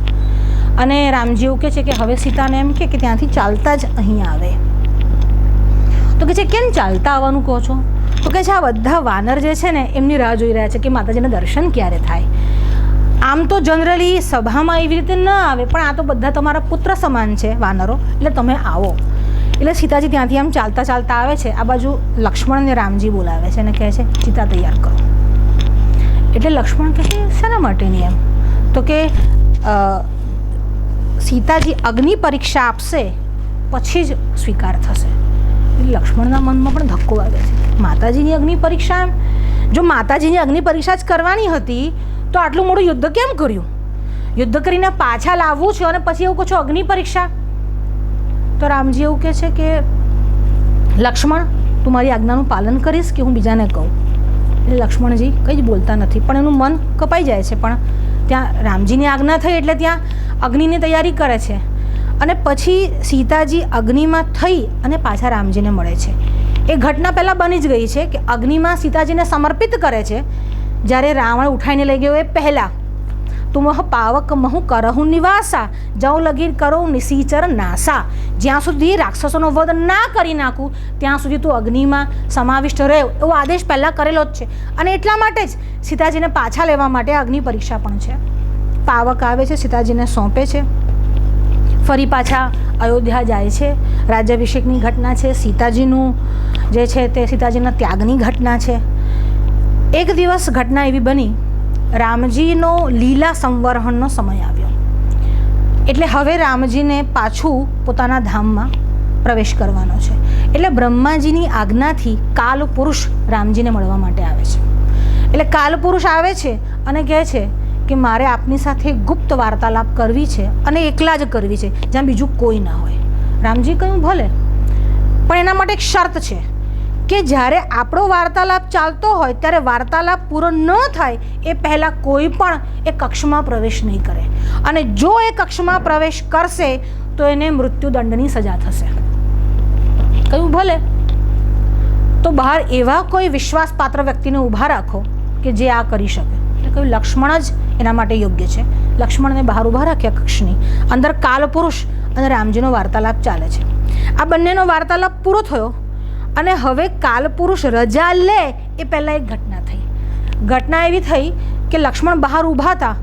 અને રામજી એવું કહે છે કે હવે સીતાને એમ કે ત્યાંથી ચાલતા જ અહીં આવે. તો કહે છે કેમ ચાલતા આવવાનું કહો છો? તો કહે છે આ બધા વાનર જે છે ને એમની રાહ જોઈ રહ્યા છે કે માતાજીના દર્શન ક્યારે થાય. આમ તો જનરલી સભામાં એવી રીતે ન આવે, પણ આ તો બધા તમારા પુત્ર સમાન છે વાનરો, એટલે તમે આવો. એટલે સીતાજી ત્યાંથી આમ ચાલતા ચાલતા આવે છે. આ બાજુ લક્ષ્મણ ને રામજી બોલાવે છે અને કહે છે સીતા તૈયાર કરો. એટલે લક્ષ્મણ કહે છે શેના માટેની એમ? તો કે સીતાજી અગ્નિ પરીક્ષા આપશે પછી જ સ્વીકાર થશે. એટલે લક્ષ્મણના મનમાં પણ ધક્કો વાગે છે. માતાજીની અગ્નિ પરીક્ષા એમ? જો માતાજીની અગ્નિ પરીક્ષા જ કરવાની હતી તો આટલું મોટું યુદ્ધ કેમ કર્યું? યુદ્ધ કરીને પાછા લાવવું છે અને પછી એવું કહો છો અગ્નિ પરીક્ષા? તો રામજી એવું કહે છે કે લક્ષ્મણ તું મારી આજ્ઞાનું પાલન કરીશ કે હું બીજાને કહું? એટલે લક્ષ્મણજી કંઈ જ બોલતા નથી, પણ એનું મન કપાઈ જાય છે. પણ ત્યાં રામજીની આજ્ઞા થઈ એટલે ત્યાં અગ્નિની તૈયારી કરે છે. અને પછી સીતાજી અગ્નિમાં થઈ અને પાછા રામજીને મળે છે. એ ઘટના પહેલાં બની જ ગઈ છે કે અગ્નિમાં સીતાજીને સમર્પિત કરે છે જ્યારે રાવણ ઉઠાઈને લઈ ગયો એ પહેલાં. તુમહ પાવક મહુ કરહુ નિવાસા, જવ લગીર કરો નિશીચર નાસા. જ્યાં સુધી રાક્ષસોનો વધ ના કરી નાખું ત્યાં સુધી તું અગ્નિમાં સમાવિષ્ટ રહે, એવો આદેશ પહેલાં કરેલો જ છે. અને એટલા માટે જ સીતાજીને પાછા લેવા માટે અગ્નિ પરીક્ષા પણ છે. પાવક આવે છે, સીતાજીને સોંપે છે, ફરી પાછા અયોધ્યા જાય છે. રાજ્યાભિષેકની ઘટના છે, સીતાજીનું જે છે તે સીતાજીના ત્યાગની ઘટના છે. એક દિવસ ઘટના એવી બની, રામજીનો લીલા સંવરણનો સમય આવ્યો, એટલે હવે રામજીને પાછું પોતાના ધામમાં પ્રવેશ કરવાનો છે. એટલે બ્રહ્માજીની આજ્ઞાથી કાલ પુરુષ રામજીને મળવા માટે આવે છે. એટલે કાલ પુરુષ આવે છે અને કહે છે કે મારે આપની સાથે ગુપ્ત વાર્તાલાપ કરવી છે અને એકલા જ કરવી છે, જ્યાં બીજું કોઈ ના હોય. રામજી કહ્યું ભલે, પણ એના માટે એક શરત છે કે જ્યારે આપણો વાર્તાલાપ ચાલતો હોય ત્યારે વાર્તાલાપ પૂરો ન થાય એ પહેલાં કોઈ પણ એ કક્ષમાં પ્રવેશ નહીં કરે, અને જો એ કક્ષમાં પ્રવેશ કરશે તો એને મૃત્યુદંડની સજા થશે. કહ્યું ભલે, તો બહાર એવા કોઈ વિશ્વાસપાત્ર વ્યક્તિને ઊભા રાખો કે જે આ કરી શકે. એટલે કહ્યું લક્ષ્મણ જ એના માટે યોગ્ય છે. લક્ષ્મણને બહાર ઊભા રાખ્યા કક્ષની અંદર. કાલ પુરુષ અને રામજીનો વાર્તાલાપ ચાલે છે. આ બંનેનો વાર્તાલાપ પૂરો થયો અને હવે કાલ પુરુષ રજા લે એ પહેલાં એક ઘટના થઈ. ઘટના એવી થઈ કે લક્ષ્મણ બહાર ઊભા હતા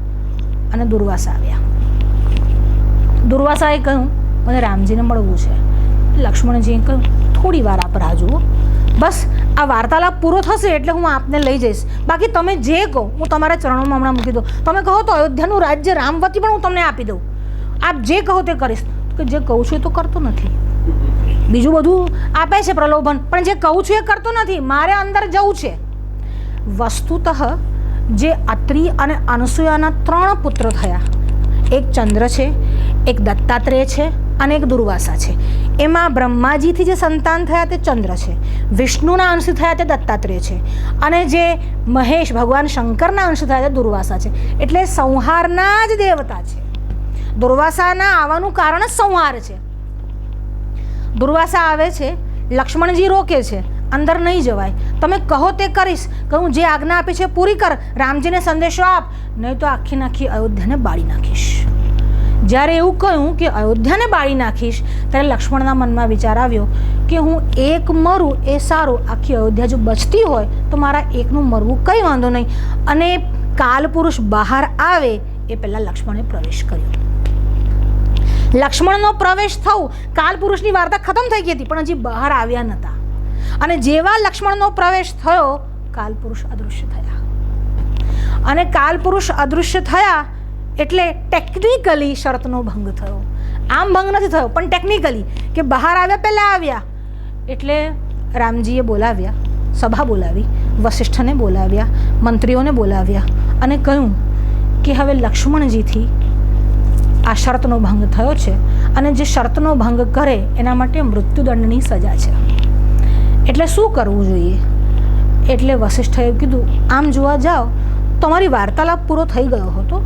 અને દુર્વાસા આવ્યા. દુર્વાસાએ કહ્યું મને રામજીને મળવું છે. લક્ષ્મણજીએ કહ્યું થોડી વાર આપ રાહ જુઓ, બસ આ વાર્તાલાપ પૂરો થશે એટલે હું આપને લઈ જઈશ. બાકી તમે જે કહો હું તમારા ચરણોમાં હમણાં મૂકી દઉં. તમે કહો તો અયોધ્યાનું રાજ્ય રામવતી પણ હું તમને આપી દઉં. આપ જે કહો તે કરીશ. કે જે કહું છું એ તો કરતો નથી. બીજું બધું આપે છે પ્રલોભન, પણ જે કહું છું એ કરતો નથી. મારે અંદર જવું છે. વસ્તુતઃ જે અત્રિ અને અનસૂયાના 3 પુત્ર થયા, એક ચંદ્ર છે, એક દત્તાત્રેય છે અને એક દુર્વાસા છે. એમાં બ્રહ્માજીથી જે સંતાન થયા તે ચંદ્ર છે, વિષ્ણુના અંશ થયા તે દત્તાત્રેય છે, અને જે મહેશ ભગવાન શંકરના અંશ થયા તે દુર્વાસા છે. એટલે સંહારના જ દેવતા છે. દુર્વાસાના આવવાનું કારણ જ સંહાર છે. દુર્વાસા આવે છે, લક્ષ્મણજી રોકે છે, અંદર નહીં જવાય. તમે કહો તે કરીશ, કહું જે આજ્ઞા આપી છે પૂરી કર, રામજીને સંદેશો આપ, નહીં તો આખી નાખી અયોધ્યાને બાળી નાખીશ. જ્યારે એવું કહ્યું કે અયોધ્યાને બાળી નાખીશ ત્યારે લક્ષ્મણના મનમાં વિચાર આવ્યો કે હું એક મરું એ સારું, આખી અયોધ્યા જો બચતી હોય તો મારા એકનું મરવું કંઈ વાંધો નહીં. અને કાલ પુરુષ બહાર આવે એ પહેલાં લક્ષ્મણે પ્રવેશ કર્યો. લક્ષ્મણનો પ્રવેશ થવું, કાલ પુરુષની વાર્તા ખતમ થઈ ગઈ હતી પણ હજી બહાર આવ્યા નહોતા. અને જેવા લક્ષ્મણનો પ્રવેશ થયો કાલ પુરુષ અદૃશ્ય થયા. અને કાલ પુરુષ અદૃશ્ય થયા એટલે ટેકનિકલી શરતનો ભંગ થયો. આમ ભંગ નથી થયો પણ ટેકનિકલી કે બહાર આવ્યા પહેલાં આવ્યા. એટલે રામજીએ બોલાવ્યા, સભા બોલાવી, વસિષ્ઠને બોલાવ્યા, મંત્રીઓને બોલાવ્યા અને કહ્યું કે હવે લક્ષ્મણજીથી આ શરતનો ભંગ થયો છે અને જે શરતનો ભંગ કરે એના માટે મૃત્યુદંડની સજા છે. એટલે શું કરવું જોઈએ? એટલે વસિષ્ઠએ કીધું આમ જોવા જાઓ તમારી વાર્તાલાપ પૂરો થઈ ગયો હતો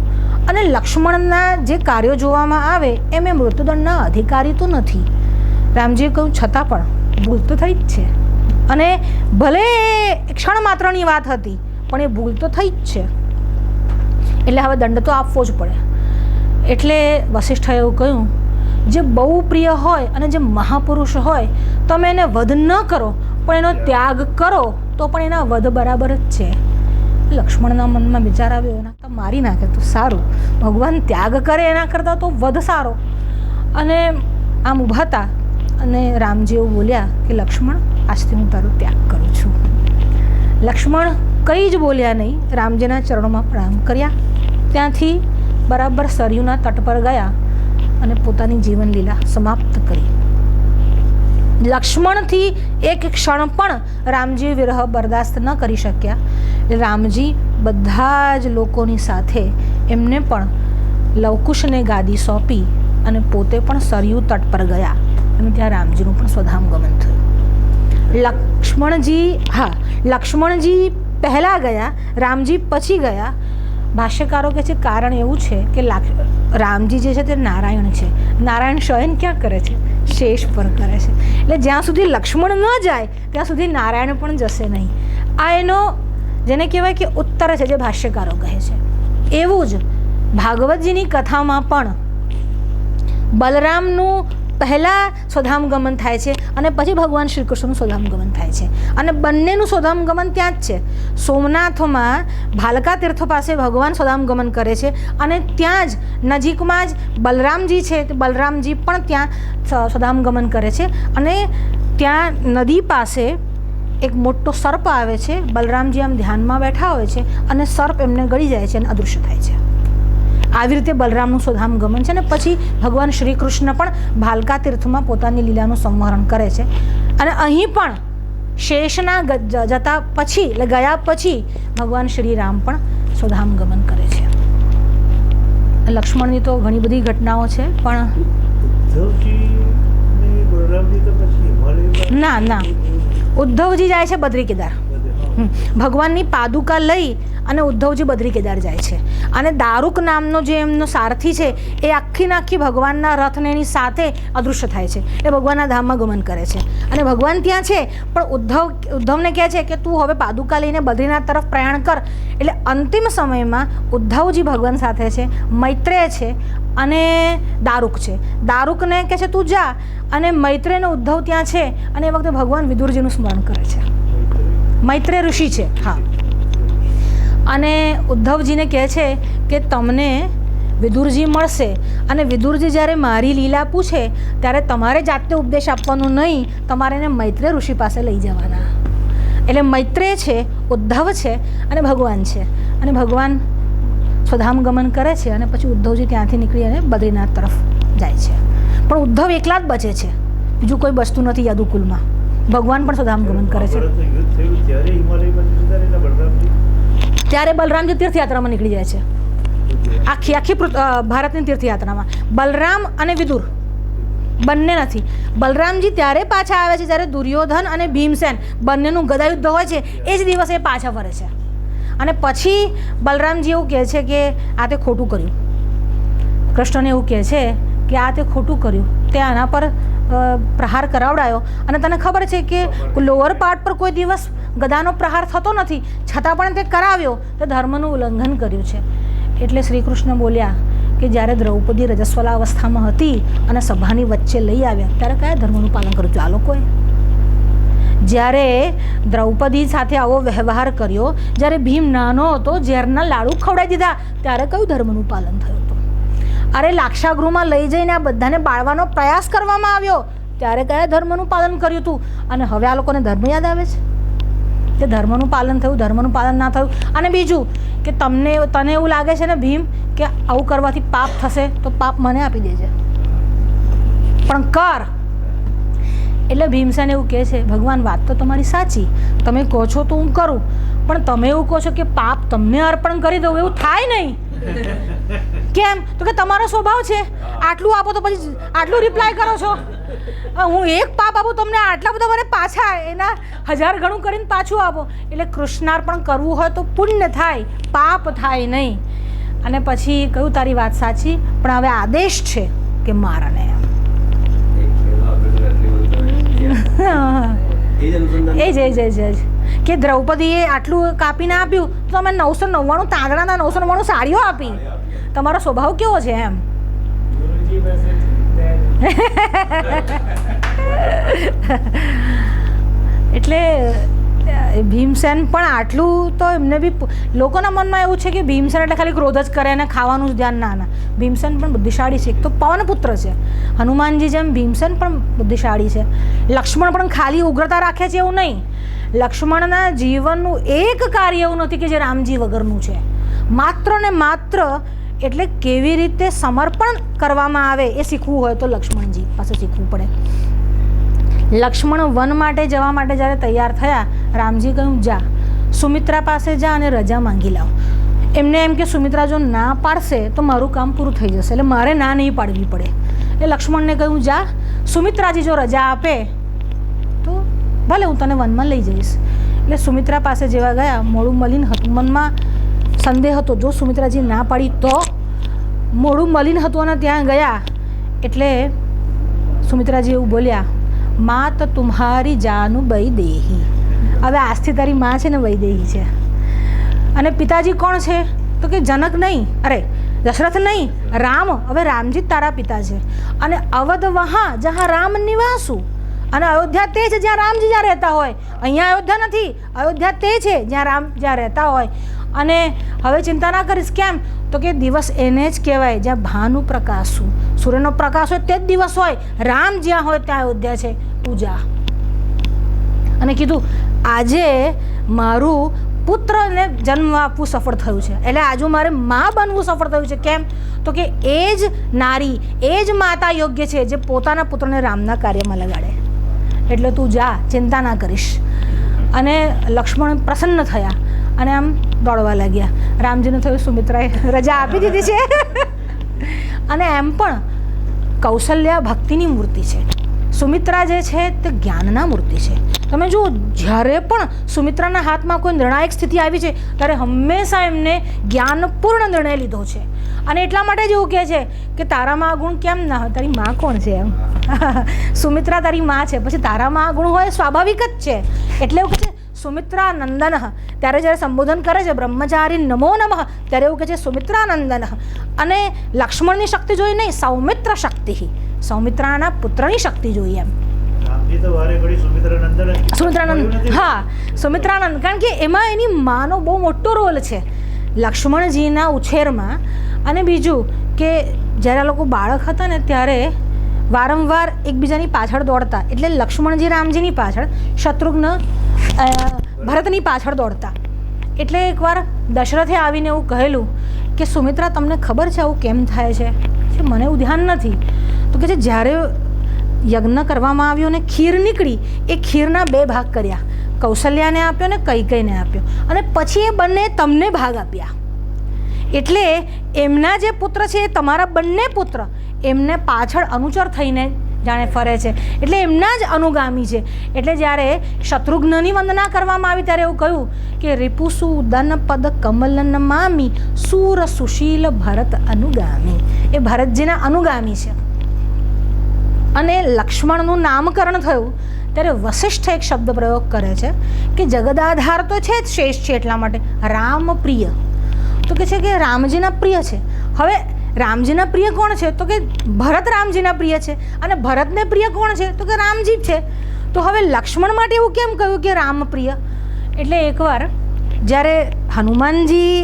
અને લક્ષ્મણના જે કાર્યો જોવામાં આવે એમ એ મૃત્યુદંડના અધિકારી તો નથી. રામજીએ કહ્યું છતાં પણ ભૂલ તો થઈ જ છે, અને ભલે ક્ષણ માત્રની વાત હતી પણ એ ભૂલ તો થઈ જ છે, એટલે હવે દંડ તો આપવો જ પડે. એટલે વસિષ્ઠએ એવું કહ્યું જે બહુ પ્રિય હોય અને જે મહાપુરુષ હોય તમે એને વધ ન કરો પણ એનો ત્યાગ કરો તો પણ એના વધ બરાબર જ છે. લક્ષ્મણના મનમાં વિચાર આવ્યો એના તો મારી નાખે તો સારું, ભગવાન ત્યાગ કરે એના કરતાં તો વધ સારો. અને આમ ઊભા હતા અને રામજી એવું બોલ્યા કે લક્ષ્મણ આજથી હું તારો ત્યાગ કરું છું. લક્ષ્મણ કંઈ જ બોલ્યા નહીં, રામજીના ચરણોમાં પ્રણામ કર્યા. ત્યાંથી બરાબર સરયુના તટ પર ગયા અને પોતાની જીવનલીલા સમાપ્ત કરી. લક્ષ્મણથી એક ક્ષણ પણ રામજી વિરહ બરદાસ્ત ન કરી શક્યા. રામજી બધા જ લોકોની સાથે એમને પણ લવકુશને ગાદી સોંપી અને પોતે પણ સરયુ તટ પર ગયા અને ત્યાં રામજીનું પણ સ્વધામ ગમન થયું. લક્ષ્મણજી પહેલાં ગયા, રામજી પછી ગયા. ભાષ્યકારો કહે છે કારણ એવું છે કે રામજી જે છે તે નારાયણ છે. નારાયણ શયન ક્યાં કરે છે? શેષ પર કરે છે. એટલે જ્યાં સુધી લક્ષ્મણ ન જાય ત્યાં સુધી નારાયણ પણ જશે નહીં. આ એનો જેને કહેવાય કે ઉત્તર છે જે ભાષ્યકારો કહે છે. એવું જ ભાગવતજીની કથામાં પણ બલરામનું પહેલાં સ્વધામગમન થાય છે અને પછી ભગવાન શ્રી કૃષ્ણનું સ્વધામગમન થાય છે અને બંનેનું સ્વધામગમન ત્યાં જ છે. સોમનાથમાં ભાલકા તીર્થ પાસે ભગવાન સ્વધામગમન કરે છે અને ત્યાં જ નજીકમાં જ બલરામજી છે, બલરામજી પણ ત્યાં સ્વધામગમન કરે છે અને ત્યાં નદી પાસે એક મોટો સર્પ આવે છે. બલરામજી આમ ધ્યાનમાં બેઠા હોય છે અને સર્પ એમને ગળી જાય છે અને અદૃશ્ય થાય છે. આવી રીતે બલરામનું સ્વધામગમન છે અને પછી ભગવાન શ્રી કૃષ્ણ પણ ભાલકા તીર્થમાં પોતાની લીલાનું સંવરણ કરે છે. અને અહીં પણ શેષના જતા પછી એટલે ગયા પછી ભગવાન શ્રી રામ પણ સ્વધામગમન કરે છે. લક્ષ્મણની તો ઘણી બધી ઘટનાઓ છે પણ ના ઉદ્ધવજી જાય છે બદ્રી કેદાર. ભગવાનની પાદુકા લઈ અને ઉદ્ધવજી બદ્રી કેદાર જાય છે અને દારૂક નામનો જે એમનો સારથી છે એ આખી ભગવાનના રથને એની સાથે અદૃશ્ય થાય છે. એ ભગવાનના ધામમાં ગમન કરે છે અને ભગવાન ત્યાં છે પણ ઉદ્ધવને કહે છે કે તું હવે પાદુકા લઈને બદ્રીનાથ તરફ પ્રયાણ કર. એટલે અંતિમ સમયમાં ઉદ્ધવજી ભગવાન સાથે છે, મૈત્રેય છે અને દારૂક છે. દારૂકને કહે છે તું જા અને મૈત્રેયનો ઉદ્ધવ ત્યાં છે અને એ વખતે ભગવાન વિદુરજીનું સ્મરણ કરે છે. મૈત્રેય ઋષિ છે. હા. અને ઉદ્ધવજીને કહે છે કે તમને વિદુરજી મળશે અને વિદુરજી જ્યારે મારી લીલા પૂછે ત્યારે તમારે જાતે ઉપદેશ આપવાનો નહીં, તમારે એને મૈત્રેય ઋષિ પાસે લઈ જવાના. એટલે મૈત્રેય છે, ઉદ્ધવ છે અને ભગવાન છે અને ભગવાન સ્વધામગમન કરે છે અને પછી ઉદ્ધવજી ત્યાંથી નીકળી અને બદ્રીનાથ તરફ જાય છે. પણ ઉદ્ધવ એકલા જ બચે છે, બીજું કોઈ બચતું નથી યદુકુલમાં. ભગવાન પણ સ્વધામગમન કરે છે. ત્યારે બલરામજી તીર્થયાત્રામાં નીકળી જાય છે. આખી ભારતની તીર્થયાત્રામાં બલરામ અને વિદુર બંને નથી. બલરામજી ત્યારે પાછા આવે છે જ્યારે દુર્યોધન અને ભીમસેન બંનેનું ગદાયુદ્ધ હોય છે એ જ દિવસે પાછા ફરે છે. અને પછી બલરામજી એવું કહે છે કે આ તે ખોટું કર્યું. કૃષ્ણને એવું કહે છે કે આ તે ખોટું કર્યું, તે આના પર પ્રહાર કરાવડાયો અને તને ખબર છે કે લોઅર પાર્ટ પર કોઈ દિવસ ગદાનો પ્રહાર થતો નથી, છતાં પણ તે કરાવ્યો, તે ધર્મનું ઉલ્લંઘન કર્યું છે. એટલે શ્રી કૃષ્ણ બોલ્યા કે જ્યારે દ્રૌપદી રજસ્વલા અવસ્થામાં હતી અને સભાની વચ્ચે લઈ આવ્યા ત્યારે કયા ધર્મનું પાલન કર્યું હતું આ લોકોએ? જ્યારે દ્રૌપદી સાથે આવો વ્યવહાર કર્યો, જ્યારે ભીમ નાનો હતો, ઝેરના લાડુ ખવડાવી દીધા, ત્યારે કયું ધર્મનું પાલન થયું હતું? અરે લાક્ષાગૃહમાં લઈ જઈને આ બધાને બાળવાનો પ્રયાસ કરવામાં આવ્યો, ત્યારે કયા ધર્મનું પાલન કર્યું હતું? અને હવે આ લોકોને ધર્મ યાદ આવે છે કે ધર્મનું પાલન થયું, ધર્મનું પાલન ના થયું. અને બીજું કે તને એવું લાગે છે ને ભીમ કે આવું કરવાથી પાપ થશે તો પાપ મને આપી દેજે પણ કર. એટલે ભીમસેન એવું કહે છે ભગવાન વાત તો તમારી સાચી, તમે કહો છો તો હું કરું, પણ તમે એવું કહો છો કે પાપ તમને અર્પણ કરી દઉં, એવું થાય નહીં. કેમ? તો કે તમારો સ્વભાવ છે આટલું આપો તો પછી આટલું રિપ્લાય કરો છો. હું એક પાપ આપું તમને આટલા બધા મને પાછા એના 1000 ગણું કરીને પાછું આપો. એટલે કૃષ્ણાર્પણ કરવું હોય તો પુણ્ય થાય, પાપ થાય નહીં. અને પછી કહ્યું તારી વાત સાચી, પણ હવે આદેશ છે કે મારાને એ કે દ્રૌપદીએ આટલું કાપીને આપ્યું તો તમે 999 તાંદડાના 999 સાડીઓ આપી. તમારો સ્વભાવ કેવો છે એમ? એટલે ભીમસેન પણ આટલું તો એમને બી લોકોના મનમાં એવું છે કે ભીમસેન એટલે ખાલી ક્રોધ જ કરે અને ખાવાનું જ ધ્યાન ના. ભીમસેન પણ બુદ્ધિશાળી છે. એક તો પવનપુત્ર છે, હનુમાનજી જેમ ભીમસેન પણ બુદ્ધિશાળી છે. લક્ષ્મણ પણ ખાલી ઉગ્રતા રાખે છે એવું નહીં. લક્ષ્મણના જીવનનું એક કાર્ય એવું નથી કે જે રામજી વગરનું છે. માત્ર ને માત્ર એટલે કેવી રીતે સમર્પણ કરવામાં આવે એ શીખવું હોય તો લક્ષ્મણજી પાસે શીખવું પડે. લક્ષ્મણ વન માટે જવા માટે જ્યારે તૈયાર થયા, રામજી કહ્યું જા સુમિત્રા પાસે જા અને રજા માંગી લાવ. એમને એમ કે સુમિત્રા જો ના પાડશે તો મારું કામ પૂરું થઈ જશે, એટલે મારે ના નહીં પાડવી પડે. એટલે લક્ષ્મણને કહ્યું જા, સુમિત્રાજી જો રજા આપે તો ભલે હું તને વનમાં લઈ જઈશ. એટલે સુમિત્રા પાસે જેવા ગયા, મોડું મળીને હતું, મનમાં સંદેહ હતો જો સુમિત્રાજી ના પાડી તો. મોડું મળીને હતું અને ત્યાં ગયા એટલે સુમિત્રાજી એવું બોલ્યા માં તો તુમ્હારી જાનું વૈદેહી. હવે આજથી તારી માં છે ને વૈદેહી છે. અને પિતાજી કોણ છે? તો કે જનક નહીં, અરે દશરથ નહીં, રામ. હવે રામજી જ તારા પિતા છે. અને અવધ વહા જहाँ રામ નિવાસુ, અને અયોધ્યા તે છે જ્યાં રામજી જ્યાં રહેતા હોય. અહીંયા અયોધ્યા નથી, અયોધ્યા તે છે જ્યાં રામ જ્યાં રહેતા હોય. અને હવે ચિંતા ના કરીશ. કેમ? તો કે દિવસ એને જ કહેવાય જ્યાં ભાનુ પ્રકાશુ, સૂર્યનો પ્રકાશ હોય તે જ દિવસ હોય. રામ જ્યાં હોય ત્યાં અયોધ્યા છે. તું જા. અને કીધું આજે મારું પુત્રને જન્મ આપવું સફળ થયું છે, એટલે આજુ મારે મા બનવું સફળ થયું છે. કેમ? તો કે એ જ નારી, એ જ માતા યોગ્ય છે જે પોતાના પુત્રને રામના કાર્યમાં લગાડે. એટલે તું જા, ચિંતા ના કરીશ. અને લક્ષ્મણ પ્રસન્ન થયા અને આમ દોડવા લાગ્યા. રામજીને થયું સુમિત્રાએ રજા આપી દીધી છે. અને એમ પણ કૌશલ્યા ભક્તિની મૂર્તિ છે, સુમિત્રા જે છે તે જ્ઞાનના મૂર્તિ છે. તમે જુઓ, જ્યારે પણ સુમિત્રાના હાથમાં કોઈ નિર્ણાયક સ્થિતિ આવી છે ત્યારે હંમેશા એમને જ્ઞાનપૂર્ણ નિર્ણય લીધો છે. અને એટલા માટે જ એવું કહે છે કે તારામાં આ ગુણ કેમ ના હોય? તારી માં કોણ છે? એમ સુમિત્રા તારી માં છે, પછી તારામાં આ ગુણ હોય સ્વાભાવિક જ છે. એટલે એવું કહે છે સુમિત્રા નંદન. ત્યારે જ્યારે સંબોધન કરે છે બ્રહ્મચારી નમો નમઃ, ત્યારે એવું કહે છે સુમિત્રા નંદન. અને લક્ષ્મણની શક્તિ જોઈ નહીં, સૌમિત્ર શક્તિ, સૌમિત્રાના પુત્રની શક્તિ જોઈએ. એમ સુમિત્રાનંદ, હા સુમિત્રાનંદ. કારણ કે એમાં એની માનો બહુ મોટો રોલ છે લક્ષ્મણજીના ઉછેરમાં. અને બીજું કે જ્યારે આ લોકો બાળક હતા ને ત્યારે વારંવાર એકબીજાની પાછળ દોડતા. એટલે લક્ષ્મણજી રામજીની પાછળ, શત્રુઘ્ન ભરતની પાછળ દોડતા. એટલે એકવાર દશરથે આવીને એવું કહેલું કે સુમિત્રા તમને ખબર છે આવું કેમ થાય છે? કે મને એવું ધ્યાન નથી. તો કે છે જ્યારે યજ્ઞ કરવામાં આવ્યો ને ખીર નીકળી, એ ખીરના 2 ભાગ કર્યા, કૌશલ્યાને આપ્યો ને કૈકેયીને આપ્યો, અને પછી એ બંને તમને ભાગ આપ્યા. એટલે એમના જે પુત્ર છે એ તમારા બંને પુત્ર એમને પાછળ અનુચર થઈને જાણે ફરે છે, એટલે એમના જ અનુગામી છે. એટલે જ્યારે શત્રુઘ્નની વંદના કરવામાં આવી ત્યારે એવું કહ્યું કે રિપુસુ દન પદ કમલન મામી સુર સુશીલ ભરત અનુગામી. એ ભરતજીના અનુગામી છે. અને લક્ષ્મણનું નામકરણ થયું ત્યારે વશિષ્ઠ એક શબ્દ પ્રયોગ કરે છે કે જગદાધાર તો છે જ શેષ છે, એટલા માટે રામ પ્રિય. તો કે છે કે રામજીના પ્રિય છે. હવે રામજીના પ્રિય કોણ છે? તો કે ભરત રામજીના પ્રિય છે. અને ભરતને પ્રિય કોણ છે? તો કે રામજી છે. તો હવે લક્ષ્મણ માટે એવું કેમ કહ્યું કે રામ પ્રિય? એટલે એકવાર જ્યારે હનુમાનજી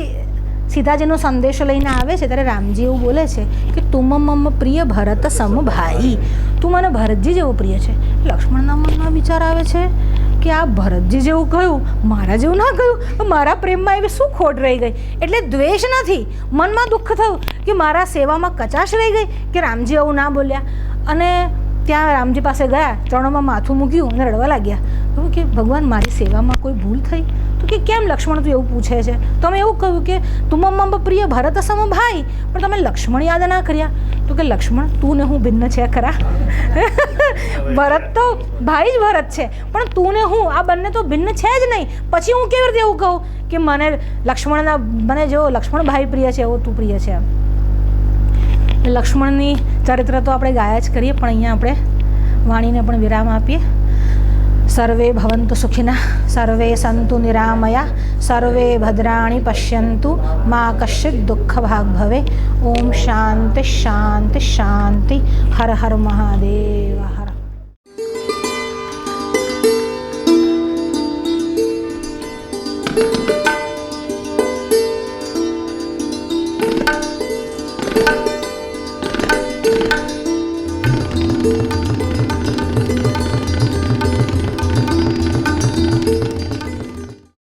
સીતાજીનો સંદેશો લઈને આવે છે ત્યારે રામજી એવું બોલે છે કે તુમ મમ પ્રિય ભરત સમ ભાઈ, તું મને ભરતજી જેવું પ્રિય છે. લક્ષ્મણના મનમાં વિચાર આવે છે કે આ ભરતજી જેવું કહ્યું, મારા જેવું ના કહ્યું, મારા પ્રેમમાં એવી શું ખોટ રહી ગઈ? એટલે દ્વેષ નથી, મનમાં દુઃખ થયું કે મારા સેવામાં કચાશ રહી ગઈ કે રામજી આવું ના બોલ્યા. અને ત્યાં રામજી પાસે ગયા, ચરણોમાં માથું મૂક્યું અને રડવા લાગ્યા. તો કે ભગવાન મારી સેવામાં કોઈ ભૂલ થઈ? તો કે કેમ લક્ષ્મણ તું એવું પૂછે છે? તમે એવું કહ્યું કે તુમ મમ પ્રિય ભરત સમ ભાઈ, પણ તમે લક્ષ્મણ યાદ ના કર્યા. તો કે લક્ષ્મણ તું ને હું ભિન્ન છે ખરા? ભરત તો ભાઈ જ ભરત છે, પણ તું ને હું આ બંને તો ભિન્ન છે જ નહીં. પછી હું કેવી રીતે એવું કહું કે મને લક્ષ્મણના મને જેવો લક્ષ્મણ ભાઈ પ્રિય છે એવો તું પ્રિય છે? લક્ષ્મણની ચરિત્ર તો આપણે ગાયા જ કરીએ, પણ અહીંયા આપણે વાણીને પણ વિરામ આપીએ. સર્વે ભવન્તુ સુખિનઃ, સર્વે સંતુ નિરામયા, સર્વે ભદ્રાણિ પશ્યન્તુ, મા કશ્ચિત દુઃખ ભાગ ભવે. ઓમ શાંતિ શાંતિ શાંતિ. હર હર મહાદેવ.